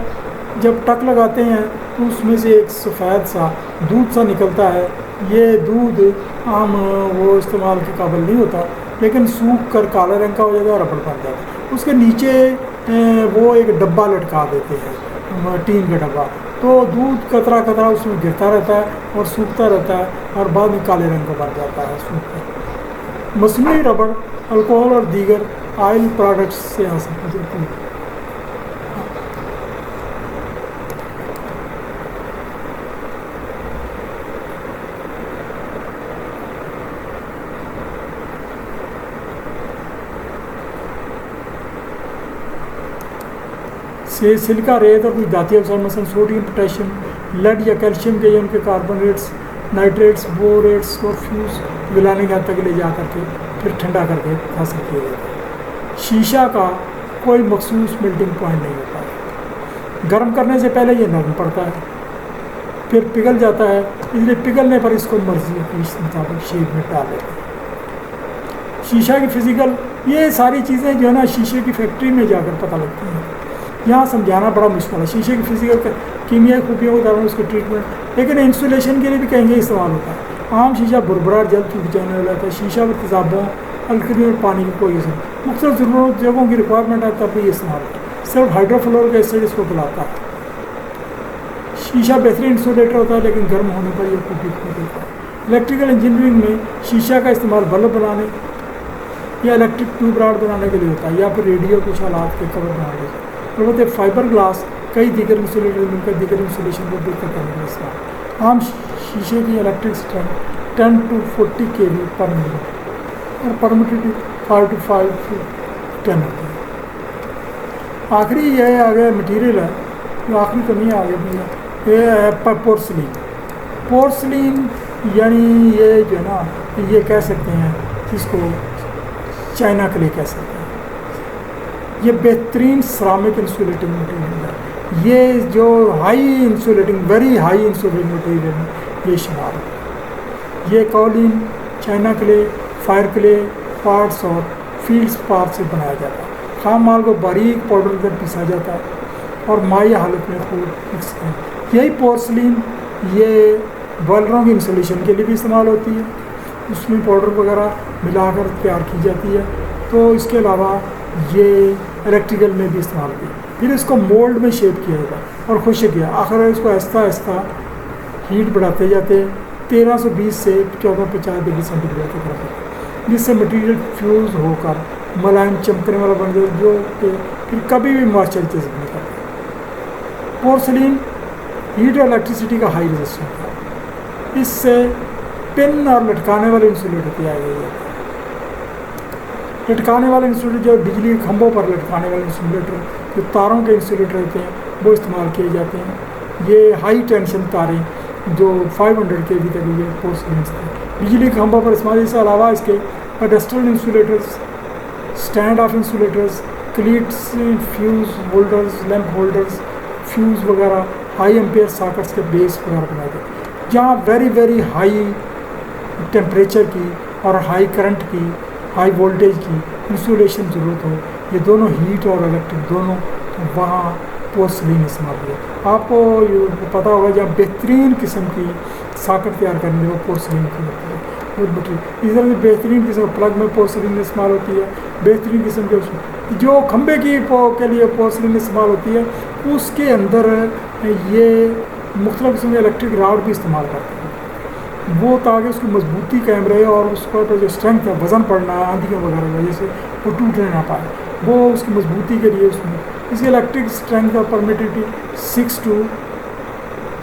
جب ٹک لگاتے ہیں تو اس میں سے ایک سفید سا دودھ سا نکلتا ہے، یہ دودھ عام وہ استعمال کے قابل نہیں ہوتا، لیکن سوکھ کر کالے رنگ کا ہو جاتا ہے، ربڑ بن جاتا ہے۔ اس کے نیچے وہ ایک ڈبہ لٹکا دیتے ہیں، ٹین کا ڈبہ، تو دودھ قطرہ قطرہ اس میں گرتا رہتا ہے اور سوکھتا رہتا ہے اور بعد میں کالے رنگ کا بن جاتا ہے سوکھ کر۔ مصنوعی ربڑ الکوہل اور دیگر آئل پروڈکٹس سے حاصل کی جاتی ہے۔ سلکا ریت اور کچھ دھاتی افزار مثلاً سوڈیم، پوٹیشیم، لیڈ یا کیلشیم کے ان کے کاربونیٹس، نائٹریٹس، بوریٹس کو فیوز گلانے کے حد تک لے جا کر کے پھر ٹھنڈا کر کے حاصل کیا جاتا ہے۔ شیشہ کا کوئی مخصوص میلٹنگ پوائنٹ نہیں ہوتا ہے، گرم کرنے سے پہلے یہ نرم پڑتا ہے، پھر پگھل جاتا ہے، اس لیے پگھلنے پر اس کو مرضی کی مطابق شیپ میں ڈال لیتے ہیں۔ شیشہ کی فزیکل یہ ساری چیزیں جو ہے نا شیشے کی فیکٹری میں جا کر پتہ لگتی ہیں، یہاں سمجھانا بڑا مشکل ہے۔ شیشے کی فزیکل کیمیائی خوبیوں کو دوران اس کے ٹریٹمنٹ، لیکن انسولیشن کے لیے بھی کہیں گے استعمال ہوتا ہے۔ عام شیشہ بربراہٹ جلد ٹوٹ جانے والا ہے، شیشہ میں تیزابوں، الکلی اور پانی کی کوئی اثر، مختلف ضرورت جگہوں کی ریکوائرمنٹ ہے تب بھی یہ استعمال ہوتا ہے، صرف ہائیڈروفلورک ایسڈ اس کو بلاتا ہے۔ شیشہ بہترین انسولیٹر ہوتا ہے لیکن گرم ہونے پر یہ ٹوٹ دیتا ہے۔ الیکٹریکل انجینئرنگ میں شیشہ کا استعمال بلب بنانے یا الیکٹرک ٹیوب راڈ بنانے کے لیے ہوتا ہے، یا پھر ریڈیو کچھ آلات کے کور بنانے کے لیے۔ البتہ فائبر گلاس کئی دیگر انسولیٹر مل کر دیگر انسولیشن کو بہتر کرنے کے لیے استعمال۔ عام شیشے کی electric 10 to 40 kV per minute اور permitted 5 to 5 to 10 ہوتی ہے. آخری یہ آگے مٹیریل ہے، آخری تو نہیں آگے بھی ہے، یہ ہے پورسلین. پورسلین یعنی یہ جو ہے نا یہ کہہ سکتے ہیں جس کو چائنا کلے کہہ سکتے ہیں. یہ بہترین سرامک انسولیٹنگ مٹیریل ہے. یہ جو high insulating very high insulating material ہے یہ شمار ہے. یہ kaolin, china clay, fire clay quartz اور فیلڈس پارٹ سے بنایا جاتا ہے. خام مال کو باریک پاؤڈر کر پیسا جاتا ہے اور مائع حالت میں خوب مکس کریں. یہی پورسلین یہ بوائلروں کی انسولیشن کے لیے بھی استعمال ہوتی ہے، اس میں پاؤڈر وغیرہ ملا کر تیار کی جاتی ہے. تو اس کے علاوہ یہ الیکٹریکل میں بھی استعمال کی. پھر اس کو مولڈ میں شیپ کیا جاتا اور خشک کیا. آخر اس کو آہستہ آہستہ ہیٹ بڑھاتے جاتے 1320 سے 1450 ڈگری سینٹی گریڈ تک رکھتے، جس سے مٹیریل فیوز ہو کر ملائم چمکنے والا بن جائے جو کہ پھر کبھی بھی موئسچر جذب نہیں کرتا. پورسلین ہیٹ اور الیکٹریسٹی کا ہائی ریزسٹنس ہے. اس سے پن اور لٹکانے والے انسولیٹر تیار کیے جاتے ہیں. لٹکانے والے انسولیٹر جو بجلی کے کھمبوں پر لٹکانے والے انسولیٹر جو تاروں کے انسولیٹر ہوتے ہیں وہ استعمال کیے جاتے ہیں. یہ ہائی ٹینشن تاریں جو 500 kV تک یہ پورسلین سے بجلی کے کھمبوں پر استعمال. اس کے علاوہ اس کے pedestal insulators, stand off insulators, cleats, fuse holders, lamp holders, fuse وغیرہ، ہائی ایمپیئر ساکٹس کے بیس وغیرہ بنائے جاتے ہیں. جہاں ویری ہائی ٹیمپریچر کی اور ہائی کرنٹ کی، ہائی وولٹیج کی انسولیشن ضرورت ہو، یہ دونوں ہیٹ اور الیکٹرک دونوں، وہاں پورسلین استعمال ہوئی. آپ کو پتہ ہوگا جہاں بہترین قسم کی ساکٹ تیار کرنے وہ پورسلین کی ہوتی ہے. اس طرح سے بہترین قسم پلگ میں پورسلین استعمال ہوتی ہے. بہترین قسم کے جو کھمبے کی کے لیے پورسلین استعمال ہوتی ہے اس کے اندر یہ مختلف قسم کے الیکٹرک راڈ بھی استعمال کرتے ہیں، وہ تاکہ اس کی مضبوطی قائم رہے اور اس کا جو اسٹرینتھ ہے، وزن پڑنا ہے آندھیوں وغیرہ کی وجہ سے وہ ٹوٹنے نہ پائے، وہ اس کی مضبوطی کے لیے اس کی الیکٹرک اسٹرینتھ کا پرمیٹیوٹی 6 to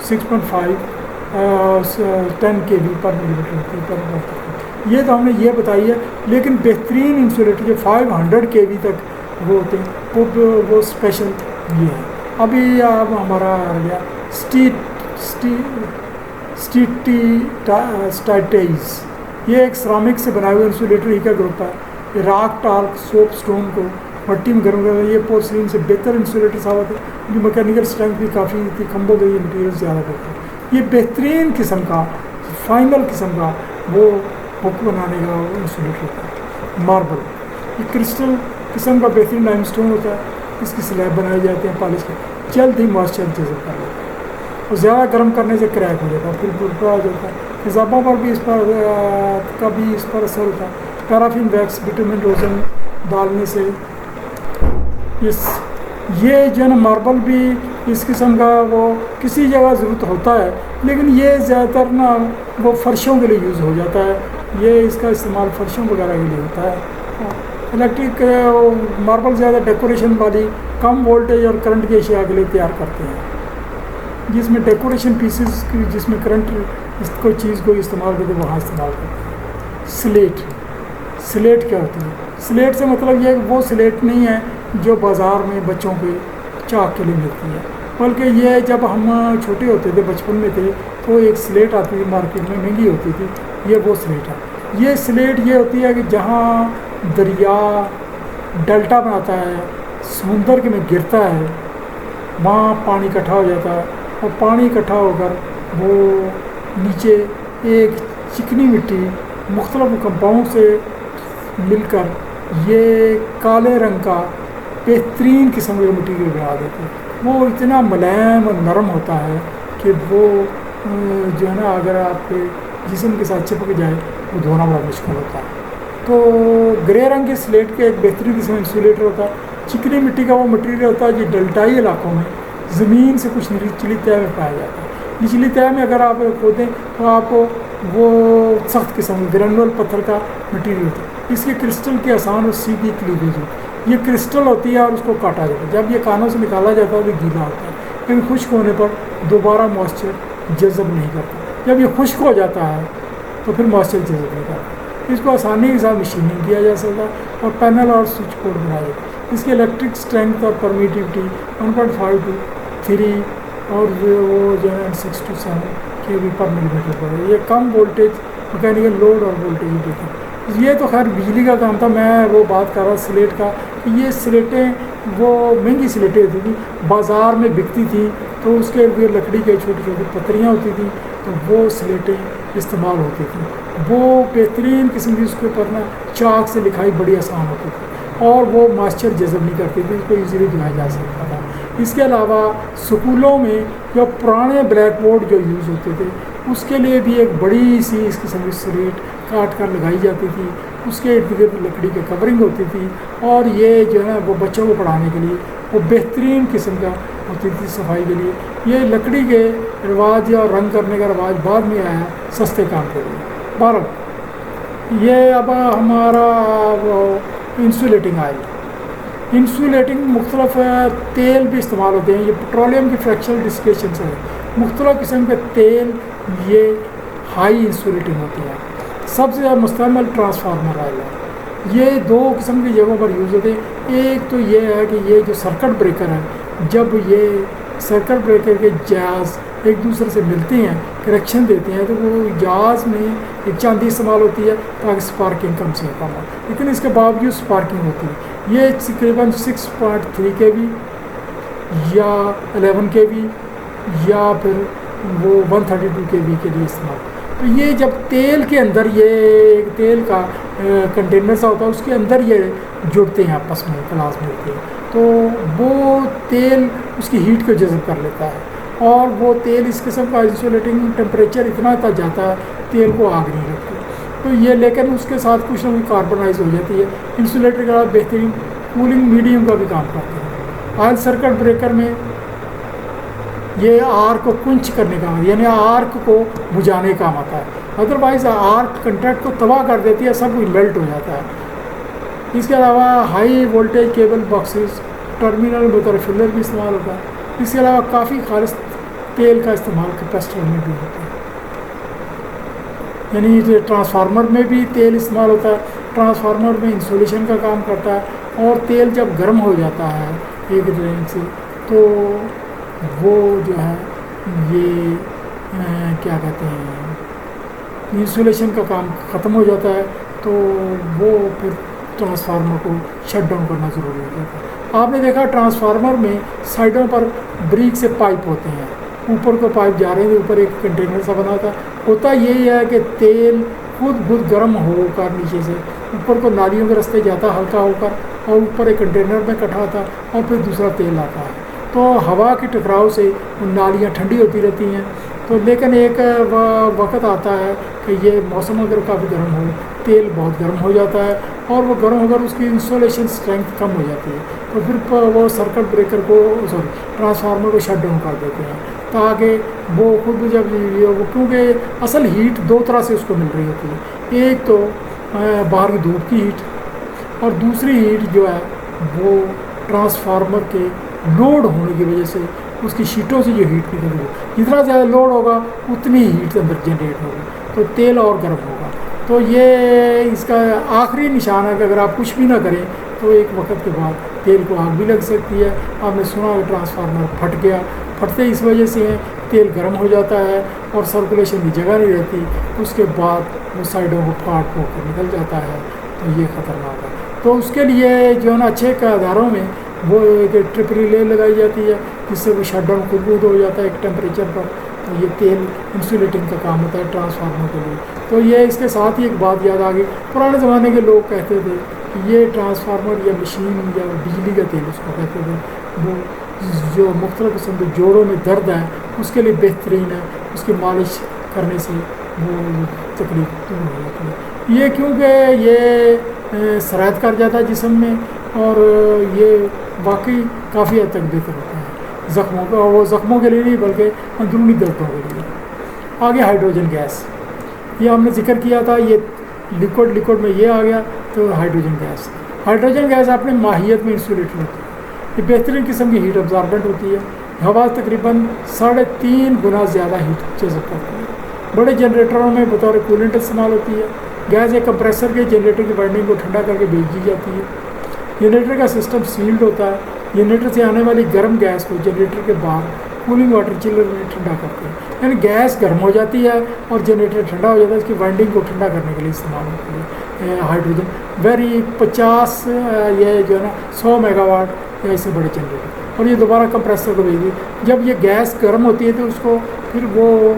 6.5 10 kV پر ملی میٹر. یہ تو ہم نے یہ بتائی ہے. لیکن بہترین انسولیٹر جو 500 kV تک وہ ہوتے ہیں وہ اسپیشل یہ ہے. ابھی اب ہمارا آ گیا اسٹائٹیز. یہ ایک سرامک سے بنائے ہوئے انسولیٹر ہی کا گروپ ہے. راک ٹالک سوپ اسٹون کو مٹی میں گرم کرنا، یہ پورسلین سے بہتر انسولیٹر ثابت ہے. ان کی میکینیکل اسٹرینتھ بھی کافی تھی، کھمبوں کے یہ مٹیریل زیادہ بہتر ہے. یہ بہترین قسم کا فائنل قسم کا وہ ہک بنانے کا انسولیٹر ہوتا ہے. ماربل یہ کرسٹل قسم کا بہترین لائم اسٹون ہوتا ہے. اس کی سلیب بنائے جاتے ہیں پالش کے، جلد ہی موئسچر جذب کر لیتا ہے اور زیادہ گرم کرنے سے کریک ہو جاتا ہے، پھر برقرار ہو جاتا ہے. تیزابوں پر بھی اس پر اثر ہوتا ہے. پیرافین ویکس، بٹومن روزن ڈالنے سے یہ جو ہے نا ماربل بھی اس قسم کا وہ کسی جگہ ضرورت ہوتا ہے، لیکن یہ زیادہ تر نا وہ فرشوں کے لیے یوز ہو جاتا ہے. یہ اس کا استعمال فرشوں وغیرہ کے لیے ہوتا ہے. الیکٹرک ماربل زیادہ ڈیکوریشن والی کم وولٹیج اور کرنٹ کی اشیاء کے لیے تیار کرتے ہیں، جس میں ڈیکوریشن پیسز کی جس میں کرنٹ اس کوئی چیز کو استعمال کرتے وہاں استعمال کرتے ہیں. سلیٹ کیا ہوتی ہے؟ سلیٹ سے مطلب یہ وہ سلیٹ نہیں ہے جو بازار میں بچوں کے چاک کے لیے ملتی ہے، بلکہ یہ جب ہم چھوٹے ہوتے تھے بچپن میں تھے تو ایک سلیٹ آتی تھی مارکیٹ میں، مہنگی ہوتی تھی. یہ وہ سلیٹ ہے. یہ سلیٹ یہ ہوتی ہے کہ جہاں دریا ڈیلٹا بناتا ہے، سمندر کے میں گرتا ہے، وہاں پانی اکٹھا ہو جاتا ہے اور پانی اکٹھا ہو کر وہ نیچے ایک چکنی مٹی مختلف کمپاؤنڈ سے مل کر یہ کالے رنگ کا بہترین قسم کے مٹیریل بنا دیتے ہیں. وہ اتنا ملائم اور نرم ہوتا ہے کہ وہ جو ہے نا اگر آپ کے جسم کے ساتھ چپک جائے وہ دھونا بڑا مشکل ہوتا ہے. تو گرے رنگ کے سلیٹ کے ایک بہترین قسم انسولیٹر ہوتا ہے. چکنی مٹی کا وہ مٹیریل ہوتا ہے جو ڈلٹائی علاقوں میں زمین سے کچھ نچلی تہہ میں پایا جاتا ہے. نچلی تہہ میں اگر آپ کھودیں تو آپ کو وہ سخت قسم گرینول پتھر کا مٹیریل ہوتا ہے. اس کے کرسٹل کی آسان اور سیدھی کلیویج ہوتی ہے. یہ کرسٹل ہوتی ہے اور اس کو کاٹا جاتا ہے. جب یہ کانوں سے نکالا جاتا ہے تو گیلا ہوتا ہے، لیکن خشک ہونے پر دوبارہ موئسچر جذب نہیں کرتا. جب یہ خشک ہو جاتا ہے تو پھر ماسٹر جذب نہیں کرتا. اس کو آسانی کے ساتھ مشیننگ کیا جا سکتا اور پینل اور سوئچ بورڈ بنائے. اس کی الیکٹرک اسٹرینتھ اور پرمیٹیوٹی 1.5 to 3 اور وہ جو ہے 6 to 7 kV پر ملی میٹر پر ہے. یہ کم وولٹیج مکینیکل لوڈ اور وولٹیج دیتے ہیں. یہ تو خیر بجلی کا کام تھا. میں وہ بات کر رہا سلیٹ کا کہ یہ سلیٹیں وہ مہنگی سلیٹیں ہوتی تھیں, بازار میں بکتی تھیں, تو اس کے ارد لکڑی کے چھوٹی چھوٹی پتریاں ہوتی تھیں, تو وہ سلیٹیں استعمال ہوتی تھیں. وہ بہترین قسم کی, اس کے اوپر نا چاک سے لکھائی بڑی آسان ہوتی تھی اور وہ ماسچر جذب نہیں کرتی تھی, اس کو ایزیلی دکھایا جا سکتا تھا. اس کے علاوہ سکولوں میں جو پرانے بلیک بورڈ جو یوز ہوتے تھے اس کے لیے بھی ایک بڑی سی اس قسم کی سلیٹ کاٹ کر لگائی جاتی تھی. اس کے ارد گرد لکڑی کی کورنگ ہوتی تھی, اور یہ جو ہے نا وہ بچوں کو پڑھانے کے لیے وہ بہترین قسم کا ہوتی تھی صفائی کے لیے. یہ لکڑی کے رواج یا رنگ کرنے کا رواج بعد میں آیا سستے کام کے لیے. بہرحال یہ اب ہمارا وہ انسولیٹنگ آئل. انسولیٹنگ مختلف تیل بھی استعمال ہوتے ہیں. یہ پٹرولیم کی فریکچرل ڈسٹلیشن سے مختلف قسم کے تیل یہ ہائی انسولیٹنگ ہوتی ہے. سب سے زیادہ مستعمل ٹرانسفارمر آئل ہے. یہ 2 قسم کی جگہوں پر یوز ہوتے ہیں. ایک تو یہ ہے کہ یہ جو سرکٹ بریکر ہے, جب یہ سرکٹ بریکر کے جاز ایک دوسرے سے ملتے ہیں, کریکشن دیتے ہیں, تو وہ جاز میں ایک چاندی استعمال ہوتی ہے تاکہ سپارکنگ کم سے کم ہو, لیکن اس کے باوجود سپارکنگ ہوتی ہے. یہ تقریباً 6.3 kV یا 11 kV یا پھر وہ 132 kV کے لیے استعمال. تو یہ جب تیل کے اندر یہ تیل کا کنٹینر سا ہوتا ہے, اس کے اندر یہ جڑتے ہیں آپس میں, کلاس میں ہوتے ہیں, تو وہ تیل اس کی ہیٹ کو جذب کر لیتا ہے, اور وہ تیل اس قسم کا انسولیٹنگ ٹیمپریچر اتنا تک جاتا ہے تیل کو آگ نہیں لگتی. تو یہ لیکن اس کے ساتھ کچھ نہ کچھ کاربنائز ہو جاتی ہے. انسولیٹر کا بہترین کولنگ میڈیم کا بھی کام کرتے ہیں. آئل سرکٹ بریکر میں یہ آرک کو کنچ کرنے کا, یعنی آرک کو بجھانے کا کام آتا ہے. ادروائز آرک کنٹیکٹ کو تباہ کر دیتی ہے, سب کچھ میلٹ ہو جاتا ہے. اس کے علاوہ high voltage cable boxes, terminal بطور فلر بھی استعمال ہوتا ہے. اس کے علاوہ کافی خالص تیل کا استعمال کیپیسٹر میں بھی ہوتا ہے. یعنی ٹرانسفارمر میں بھی تیل استعمال ہوتا ہے. ٹرانسفارمر میں انسولیشن کا کام کرتا ہے, اور تیل جب گرم ہو جاتا ہے ایک ڈرین سے, تو وہ جو ہے یہ کیا کہتے ہیں انسولیشن کا کام ختم ہو جاتا ہے, تو وہ پھر ٹرانسفارمر کو شٹ ڈاؤن کرنا ضروری ہو جاتا ہے. آپ نے دیکھا ٹرانسفارمر میں سائڈوں پر بریک سے پائپ ہوتے ہیں, اوپر کو پائپ جا رہے ہیں, اوپر ایک کنٹینر سا بنا ہوتا یہی ہے کہ تیل خود گرم ہو کر نیچے سے اوپر کو نالیوں کے راستے جاتا ہلکا ہو کر, اور اوپر ایک کنٹینر میں اکٹھا ہوتا, اور پھر دوسرا تیل آتا ہے. تو ہوا کی ٹکراؤ سے وہ نالیاں ٹھنڈی ہوتی رہتی ہیں. تو لیکن ایک وقت آتا ہے کہ یہ موسم اگر کافی گرم ہو, تیل بہت گرم ہو جاتا ہے, اور وہ گرم ہو کر اس کی انسولیشن اسٹرینتھ کم ہو جاتی ہے. تو پھر وہ سرکٹ بریکر کو ٹرانسفارمر کو شٹ ڈاؤن کر دیتے ہیں, تاکہ وہ خود جب وہ, کیونکہ اصل ہیٹ 2 طرح سے اس کو مل رہی ہوتی ہے. ایک تو باہر کی دھوپ کی ہیٹ, اور دوسری ہیٹ جو ہے وہ ٹرانسفارمر کے لوڈ ہونے کی وجہ سے اس کی شیٹوں سے جو ہیٹ نکل رہی ہے, جتنا زیادہ لوڈ ہوگا اتنی ہیٹ اندر جنریٹ ہوگی, تو تیل اور گرم ہوگا. تو یہ اس کا آخری نشان ہے کہ اگر آپ کچھ بھی نہ کریں تو ایک وقت کے بعد تیل کو آگ بھی لگ سکتی ہے. آپ نے سنا کہ ٹرانسفارمر پھٹ گیا, پھٹتے اس وجہ سے ہیں تیل گرم ہو جاتا ہے اور سرکولیشن کی جگہ نہیں رہتی, اس کے بعد وہ سائڈوں کو پھاٹ پھوٹ کر نکل جاتا ہے, تو یہ خطرناک ہے. تو اس کے لیے جو ہے نا اچھے اداروں میں وہ ایک ٹرپ ریلے لگائی جاتی ہے, جس سے وہ شٹ ڈاؤن خود ہو جاتا ہے ایک ٹیمپریچر پر. تو یہ تیل انسولیٹنگ کا کام ہوتا ہے ٹرانسفارمر کے لیے. تو یہ اس کے ساتھ ہی ایک بات یاد آ گئی, پرانے زمانے کے لوگ کہتے تھے کہ یہ ٹرانسفارمر یا مشین یا بجلی کا تیل اس کو کہتے تھے, وہ جو مختلف قسم کے جوڑوں میں درد ہے اس کے لیے بہترین ہے, اس کی مالش کرنے سے وہ تکلیف دور ہو جاتی ہے. یہ کیونکہ یہ سرایت کر جاتا ہے جسم میں, اور یہ واقعی کافی حد تک بہتر ہوتا ہے زخموں کا, وہ زخموں کے لیے نہیں بلکہ اندرونی دردوں کے لیے. آگے ہائیڈروجن گیس, یہ ہم نے ذکر کیا تھا, یہ لیکوڈ میں یہ آ گیا. تو ہائیڈروجن گیس اپنے ماہیت میں انسولیٹر ہوتی ہے. یہ بہترین قسم کی ہیٹ ابزاربنٹ ہوتی ہے. ہوا تقریباً 3.5 گنا زیادہ ہیٹ جذب کرتی ہے. بڑے جنریٹروں میں بطور کولنٹ استعمال ہوتی ہے. گیس ایک کمپریسر کے جنریٹر کی وائنڈنگ کو ٹھنڈا کر کے بھیج دی جاتی ہے. جنریٹر کا سسٹم سیلڈ ہوتا ہے. جنریٹر سے آنے والی گرم گیس کو جنریٹر کے باہر کولنگ واٹر چلر میں ٹھنڈا کرتے ہیں. یعنی گیس گرم ہو جاتی ہے اور جنریٹر ٹھنڈا ہو جاتا ہے. اس کی وائنڈنگ کو ٹھنڈا کرنے کے لیے استعمال ہوتی ہے ہائیڈروجن. ویری 50 یہ جو ہے نا 100 میگا واٹ یا اس سے بڑے جنریٹر, اور یہ دوبارہ کمپریسر کو بھیج دی. جب یہ گیس گرم ہوتی ہے تو اس کو پھر وہ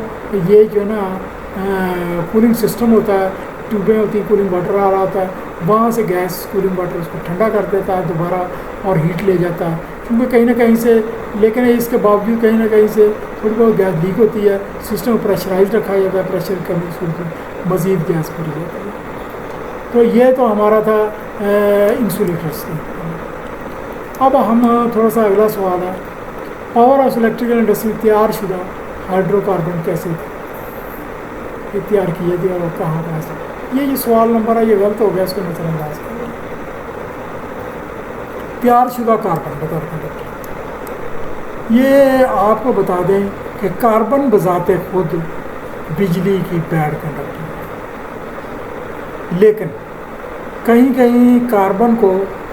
یہ جو ہے نا کولنگ سسٹم ہوتا ہے, ٹیوبیں ہوتی ہیں, کولنگ واٹر آ رہا ہوتا ہے, وہاں سے گیس کولنگ واٹر اس کو ٹھنڈا کر دیتا ہے دوبارہ اور ہیٹ لے جاتا ہے. کیونکہ کہیں نہ کہیں سے, لیکن اس کے باوجود کہیں نہ کہیں سے تھوڑی بہت گیس لیک ہوتی ہے. سسٹم پریشرائز رکھا جاتا ہے, پریشر کمی صورت میں مزید گیس بڑھ جاتی ہے. تو یہ تو ہمارا تھا انسولیٹرس کی. اب ہم تھوڑا سا اگلا سوال ہے, پاور ہاؤس الیکٹریکل انڈسٹری تیار شدہ ہائیڈرو کاربن کیسے تیار کیے تھے اور کہاں کہاں سے. یہ جو سوال نمبر ہے یہ غلط ہو گیا, اس کو نظر انداز کریں. تیار شدہ کاربن بطور کنڈکٹر, یہ آپ کو بتا دیں کہ کاربن بذات خود بجلی کی بیڈ کنڈکٹر ہے, لیکن کہیں کہیں کاربن کو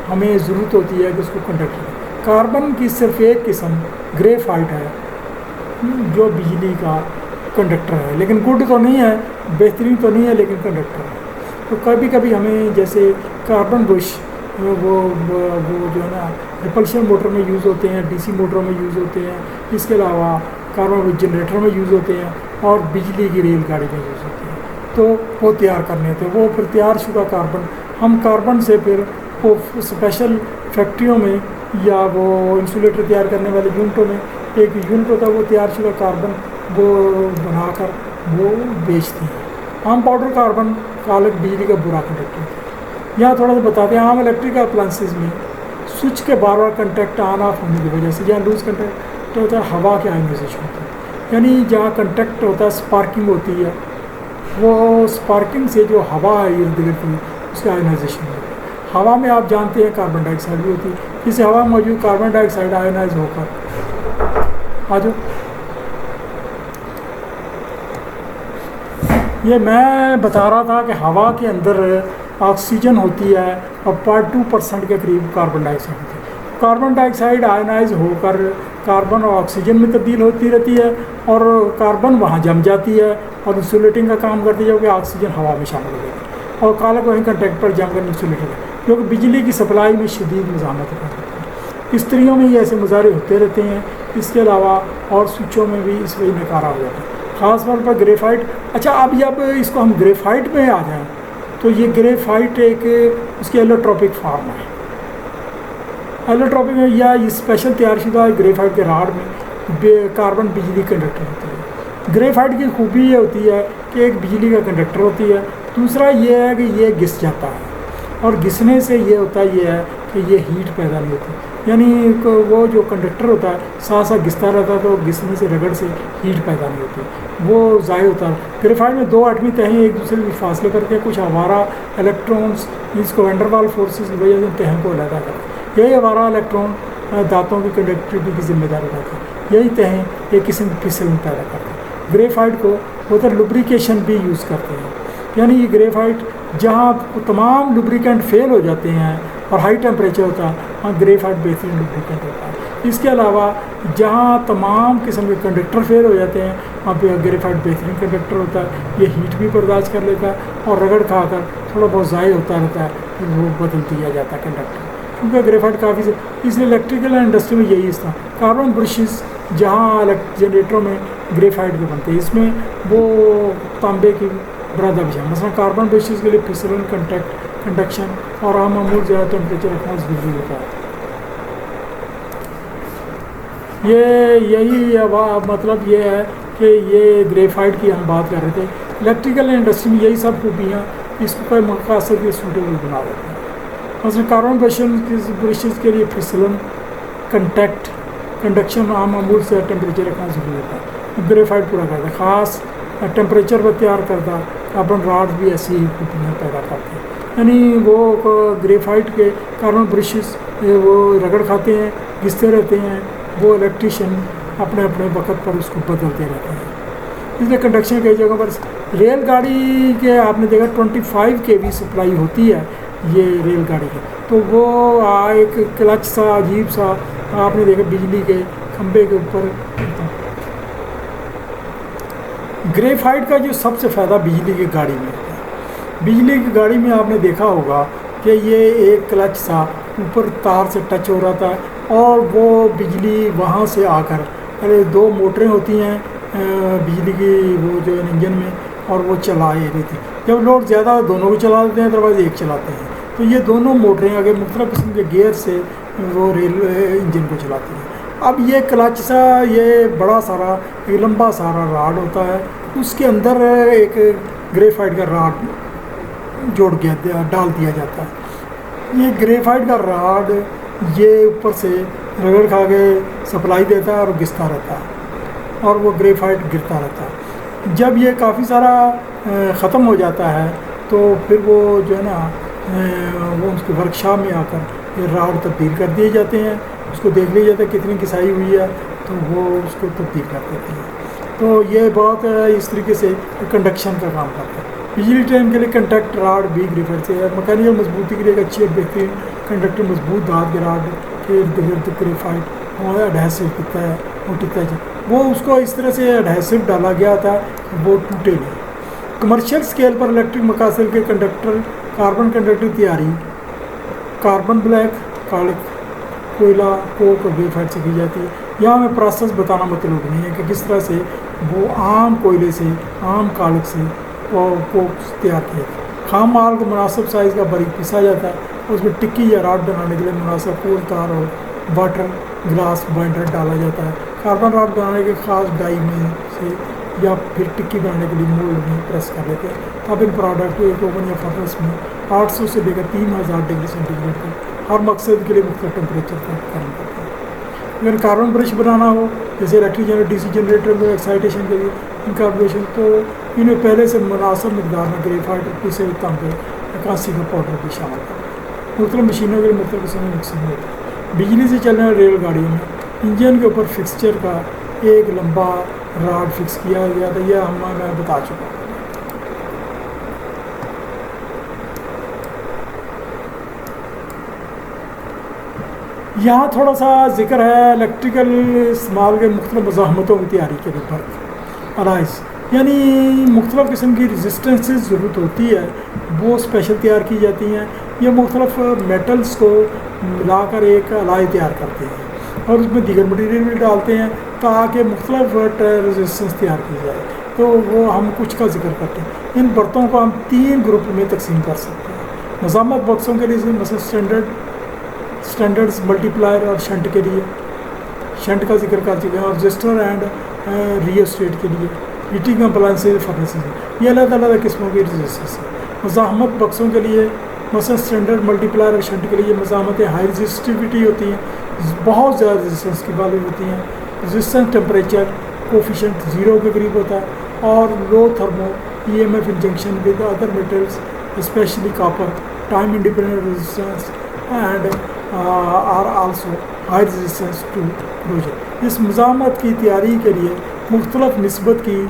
ہمیں ضرورت ہوتی ہے کہ اس کو کنڈکٹر. کاربن کی صرف ایک قسم گریفائٹ ہے جو بجلی کا کنڈکٹر ہے, لیکن گڈ تو نہیں ہے, بہترین تو نہیں ہے, لیکن کنڈکٹر ہے. تو کبھی کبھی ہمیں جیسے کاربن بش وہ جو ہے نا ریپلشن موٹر میں یوز ہوتے ہیں, ڈی سی موٹروں میں یوز ہوتے ہیں, اس کے علاوہ کاربن بش جنریٹر میں یوز ہوتے ہیں اور بجلی کی ریل گاڑی میں یوز ہوتے ہیں. تو وہ تیار کرنے ہوتے ہیں. وہ پھر تیار شدہ کاربن, ہم کاربن سے پھر وہ اسپیشل فیکٹریوں میں یا وہ انسولیٹر تیار کرنے والے یونٹوں میں ایک یونٹ ہوتا ہے, وہ تیار شدہ کاربن وہ بنا کر وہ بیچتے ہیں. عام پاؤڈر کاربن کالک بجلی کا برا کنڈکٹر ہے. یہاں تھوڑا سا بتاتے ہیں, عام الیکٹرک اپلائنسز میں سوئچ کے بار بار کنٹیکٹ آن آف ہونے کی وجہ سے جہاں لوز کنٹیکٹ ہوتا ہے ہوا کے آئنائزیشن ہوتا ہے. یعنی جہاں کنٹیکٹ ہوتا ہے اسپارکنگ ہوتی ہے, وہ اسپارکنگ سے جو ہوا ہے ارد گرد کی اس کا آئنائزیشن ہوتا ہے. ہوا میں آپ جانتے ہیں کاربن ڈائی آکسائڈ بھی ہوتی ہے, جس سے ہوا میں موجود کاربن ڈائی آکسائڈ آئنائز ہو کر آ جاؤ. یہ میں بتا رہا تھا کہ ہوا کے اندر آکسیجن ہوتی ہے اور 0.2% کے قریب کاربن ڈائی آکسائڈ ہوتی ہے. کاربن ڈائی آکسائڈ آئنائز ہو کر کاربن اور آکسیجن میں تبدیل ہوتی رہتی ہے اور کاربن وہاں جم جاتی ہے اور انسولیٹنگ کا کام کرتی ہے, کیونکہ آکسیجن ہوا میں شامل ہو جاتی ہے اور کالک وہیں کنٹیکٹ پر جم کر انسولیٹنگ جو کہ بجلی کی سپلائی میں شدید مزاحمت کرتی ہے. استریوں میں یہ ایسے مظاہرے ہوتے رہتے ہیں. اس کے علاوہ اور سوئچوں میں بھی اس وجہ نکارا ہو جاتا ہے, خاص طور پر گریفائٹ. اچھا, اب جب اس کو ہم گریفائٹ میں آ جائیں تو یہ گریفائٹ ایک اس کی ایلوٹروپک فارم ہے. ایلوٹروپک میں یا یہ اسپیشل تیار شدہ گریفائٹ کے راڈ میں کاربن بجلی کنڈکٹر ہوتی ہے. گریفائٹ کی خوبی یہ ہوتی ہے کہ ایک بجلی کا کنڈکٹر ہوتی ہے. دوسرا یہ ہے کہ یہ گھس جاتا ہے, اور گھسنے سے یہ ہوتا یہ ہے کہ یہ ہیٹ پیدا نہیں ہوتی. یعنی وہ جو کنڈکٹر ہوتا ہے ساتھ ساتھ گھستا رہتا ہے تو گھسنے سے رگڑ سے ہیٹ پیدا نہیں ہوتی, وہ ضائع ہوتا ہے. گریفائٹ میں 2 ایٹمی تہیں ایک دوسرے کے فاصلے کرتے ہیں. کچھ آوارہ الیکٹرونز جس کو وینڈر وال فورسز کی وجہ سے تہیں کو علیحدہ کرتے ہیں. یہی آوارہ الیکٹرون دانتوں کی کنڈکٹیوٹی کی ذمہ داری رہتی ہے. یہی تہیں ایک قسم کی پھسلن پیدا کرتے ہیں. گریفائٹ کو ادھر لبریکیشن بھی یوز کرتے ہیں. یعنی یہ گریفائٹ جہاں تمام لبریکینٹ فیل ہو جاتے ہیں اور ہائی ٹیمپریچر ہوتا ہے وہاں گریفائٹ بہترین لبریکینٹ ہوتا ہے. اس کے علاوہ جہاں تمام قسم کے کنڈکٹر فیل ہو جاتے ہیں وہاں پہ گریفائٹ بہترین کنڈکٹر ہوتا ہے. یہ ہیٹ بھی برداشت کر لیتا ہے اور رگڑ کھا کر تھوڑا بہت ضائع ہوتا رہتا ہے, پھر وہ بدل دیا جاتا ہے کنڈکٹر, کیونکہ گریفائٹ کافی سے. اس لیے الیکٹریکل انڈسٹری میں یہی تھا. کاربن برشز جہاں جنریٹروں میں گریفائٹ کے بنتے ہیں, اس میں وہ تانبے کی برادہ بھی ہے. مثلا کاربن برشز کے لیے پھسلن کنڈکشن اور عام معمول زیادہ ٹیمپریچر رکھنا ضروری ہوتا ہے. یہی مطلب یہ ہے کہ یہ گریفائٹ کی ہم بات کر رہے تھے. الیکٹریکل انڈسٹری میں یہی سب خوبیاں اس کو کوئی مقاصد کے سوٹیبل بنا دیتے ہیں. مثلا کاربن برشز کے لیے پھسلن کنڈکشن عام معمول سے ٹیمپریچر رکھنا ضروری ہوتا ہے. گریفائٹ پورا کرتا ہے. خاص ٹیمپریچر پر تیار کرتا کاربن راڈ بھی ایسی ہی خوبیاں پیدا کرتے ہیں. یعنی وہ گریفائٹ کے کاربن برشز وہ رگڑ کھاتے ہیں, گھستے رہتے ہیں. وہ الیکٹریشین اپنے اپنے وقت پر اس کو بدلتے رہتے ہیں. اس لیے کنڈکشن کئی جگہوں پر ریل گاڑی کے آپ نے دیکھا 25 kV سپلائی ہوتی ہے یہ ریل گاڑی کی، تو وہ ایک کلچ سا عجیب سا آپ نے دیکھا بجلی کے کھمبے کے اوپر. گریفائٹ کا جو سب سے فائدہ بجلی کی گاڑی میں ہوتا ہے، بجلی کی گاڑی میں آپ نے دیکھا ہوگا کہ یہ ایک کلچ سا اوپر تار سے ٹچ ہو رہا تھا اور وہ بجلی وہاں سے آ کر 2 موٹریں ہوتی ہیں بجلی کی وہ جو انجن میں، اور وہ چلائے رہتی. جب لوڈ زیادہ دونوں کو چلا دیتے ہیں ادروائز ایک چلاتے ہیں، تو یہ دونوں موٹریں آگے مختلف قسم کے گیئر سے وہ ریل انجن کو چلاتی ہیں. اب یہ کلچ سا یہ بڑا سارا ایک لمبا سارا راڈ ہوتا ہے، اس کے اندر ایک گریفائٹ کا راڈ جوڑ گیا ڈال دیا جاتا ہے. یہ گریفائٹ کا راڈ یہ اوپر سے رگڑ کھا کے سپلائی دیتا ہے اور گھستا رہتا ہے اور وہ گریفائٹ گرتا رہتا ہے. جب یہ کافی سارا ختم ہو جاتا ہے تو پھر وہ جو ہے نا وہ اس کے ورکشاپ میں آ کر یہ راڈ تبدیل کر دیے جاتے ہیں، اس کو دیکھ لیا جاتا ہے کتنی گھسائی ہوئی ہے تو وہ اس کو تبدیل کر دیتے ہیں. تو یہ بہت اس طریقے سے کنڈکشن کا کام کرتا ہے. بجلی ٹرین کے لیے کنٹیکٹ راڈ بھی گریفائٹ سے ہے. مکینیکل مضبوطی کے لیے ایک اچھی اور بہترین کنڈکٹر مضبوط دھات کے راڈ کے ارد گرد گریفائٹ اور اڈہیسو کرتا ہے وہ ٹکتا ہے. وہ اس کو اس طرح سے اڈہیسو ڈالا گیا تھا کہ وہ ٹوٹے نہیں. کمرشل اسکیل پر الیکٹرک مقاصد کے کنڈکٹر کاربن کنڈکٹر تیاری کاربن بلیک کالک کوئلہ کوک اور گریفائٹ سے کی جاتی ہے. یہاں میں پروسیس بتانا مطلوب نہیں ہے کہ کس طرح سے وہ عام کوئلے سے عام کالک سے کوک تیار کیا جاتا ہے. خام مال کو مناسب سائز کا باریک پیسا جاتا ہے، اس میں ٹکی یا راڈ بنانے کے لیے مناسب پول تار اور واٹر گلاس بائنڈر ڈالا جاتا ہے. کاربن راڈ بنانے کے خاص ڈائی میں سے یا پھر ٹکی بنانے کے لیے مولڈ میں پریس کر لیتے ہیں. اب ان پروڈکٹ کو ایک اوون یا فرنس میں 800 سے لے کر 3000 ڈگری سینٹی گریڈ پر ہر مقصد کے لیے مختلف ٹیمپریچر پر کام کرتے ہیں. اگر کاربن برش بنانا ہو جیسے electric generator D C generator میں ایکسائٹیشن کے لیے انکاربوریشن، تو انہیں پہلے سے مناسب مقدار میں گریفائٹ اور پیسے ہوئے تانبے اکاسی کا پاؤڈر بھی شامل کرتے ہیں. مختلف مشینوں کے لیے مختلف قسم میں مکسنگ ہوتی ہے. بجلی سے چلنے والی ریل گاڑیوں میں انجن کے اوپر فکسچر کا ایک لمبا راڈ فکس کیا گیا تھا، یہ میں بتا چکا ہوں. یہاں تھوڑا سا ذکر ہے الیکٹریکل استعمال کے مختلف مزاحمتوں کی تیاری کے لیے برق الائز، یعنی مختلف قسم کی ریزسٹنسز ضرورت ہوتی ہے وہ اسپیشل تیار کی جاتی ہیں. یہ مختلف میٹلز کو ملا کر ایک الائی تیار کرتے ہیں اور اس میں دیگر مٹیریل بھی ڈالتے ہیں تاکہ مختلف ریزسٹنس تیار کی جائے. تو وہ ہم کچھ کا ذکر کرتے ہیں. ان برتوں کو ہم 3 گروپ میں تقسیم کر سکتے ہیں. مزاحمت بکسوں کے لیے مثلا اسٹینڈرڈز ملٹی پلائر اور شنٹ کے لیے شنٹ کا ذکر کر چکے ہیں، اور رجسٹر اینڈ ریو اسٹیٹ کے لیے ہیٹنگ اپلائنسز فرنسز، یہ الگ الگ قسموں کی رجسٹنس ہیں. مزاحمت بکسوں کے لیے مثلا اسٹینڈرڈ ملٹی پلائر اور شنٹ کے لیے مزاحمتیں ہائی رجسٹیوٹی ہوتی ہیں، بہت زیادہ رجسٹنس کی والی ہوتی ہیں. رجسٹنس ٹیمپریچر کوفیشنٹ 0 کے قریب ہوتا ہے اور low thermo E M F injunction with other metals especially copper time independent resistance and are also high resistance to corrosion. اس مزاحمت کی تیاری کے لیے مختلف نسبت کی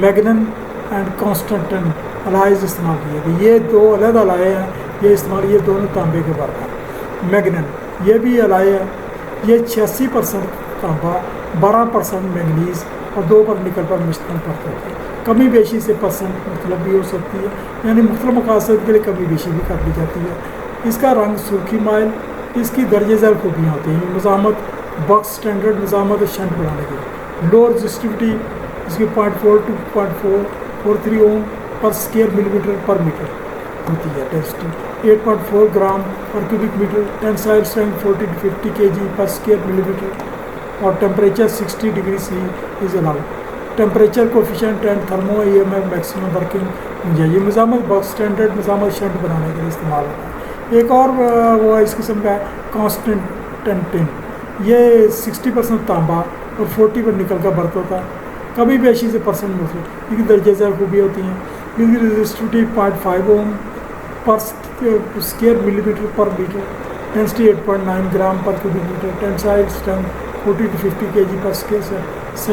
میگنن اینڈ کانسٹنٹن الائز استعمال کیے گئے. یہ 2 علیحدہ الائے ہیں، یہ استعمال یہ دونوں تانبے کے برق ہیں. میگنن یہ بھی الائے ہے، یہ 86% تانبا 12% مینگنیز اور 2 نکل پر مشتمل پڑتے ہیں. کمی بیشی سے پرسنٹ مطلب بھی ہو سکتی ہے، یعنی مختلف مقاصد کے لیے کمی بیشی بھی کر لی جاتی ہے. اس کا رنگ سرخی مائل، اس کی درجہ ذیل خوبیاں ہوتی ہیں. مزاحمت بکس اسٹینڈرڈ مزاحمت اور شنٹ بنانے کے لیے لو رجسٹیوٹی اس کی 0.4 to 0.443 اوم پر اسکوائر ملی میٹر پر میٹر ہوتی ہے. ڈینسٹی 8.4 گرام پر cubic metre. Tensile strength 40 to 50 kg پر اسکوائر ملی میٹر اور temperature 60 degree C is allowed. Temperature coefficient and thermo E M F maximum working. یہ مزاحمت books standard مزاحمت shunt بنانے کے لیے استعمال ہوتا ہے. ایک اور وہ اس قسم کا ہے کانسٹنٹن، یہ 60% تانبا اور 40 پر نکل کا برت ہوتا ہے. کبھی بیشی سے پرسنٹ مختلف ان کی درجہ ذیل خوبی ہوتی ہیں. ان کی رجسٹیوٹی 0.5 اوم پر اسکوائر ملی میٹر پر میٹر. ڈینسٹی 8.9 گرام پر cubic metre. Tensile strength 40 to 50 kg پر اسکوائر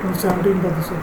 to 17%।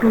to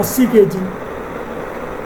80 kg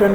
10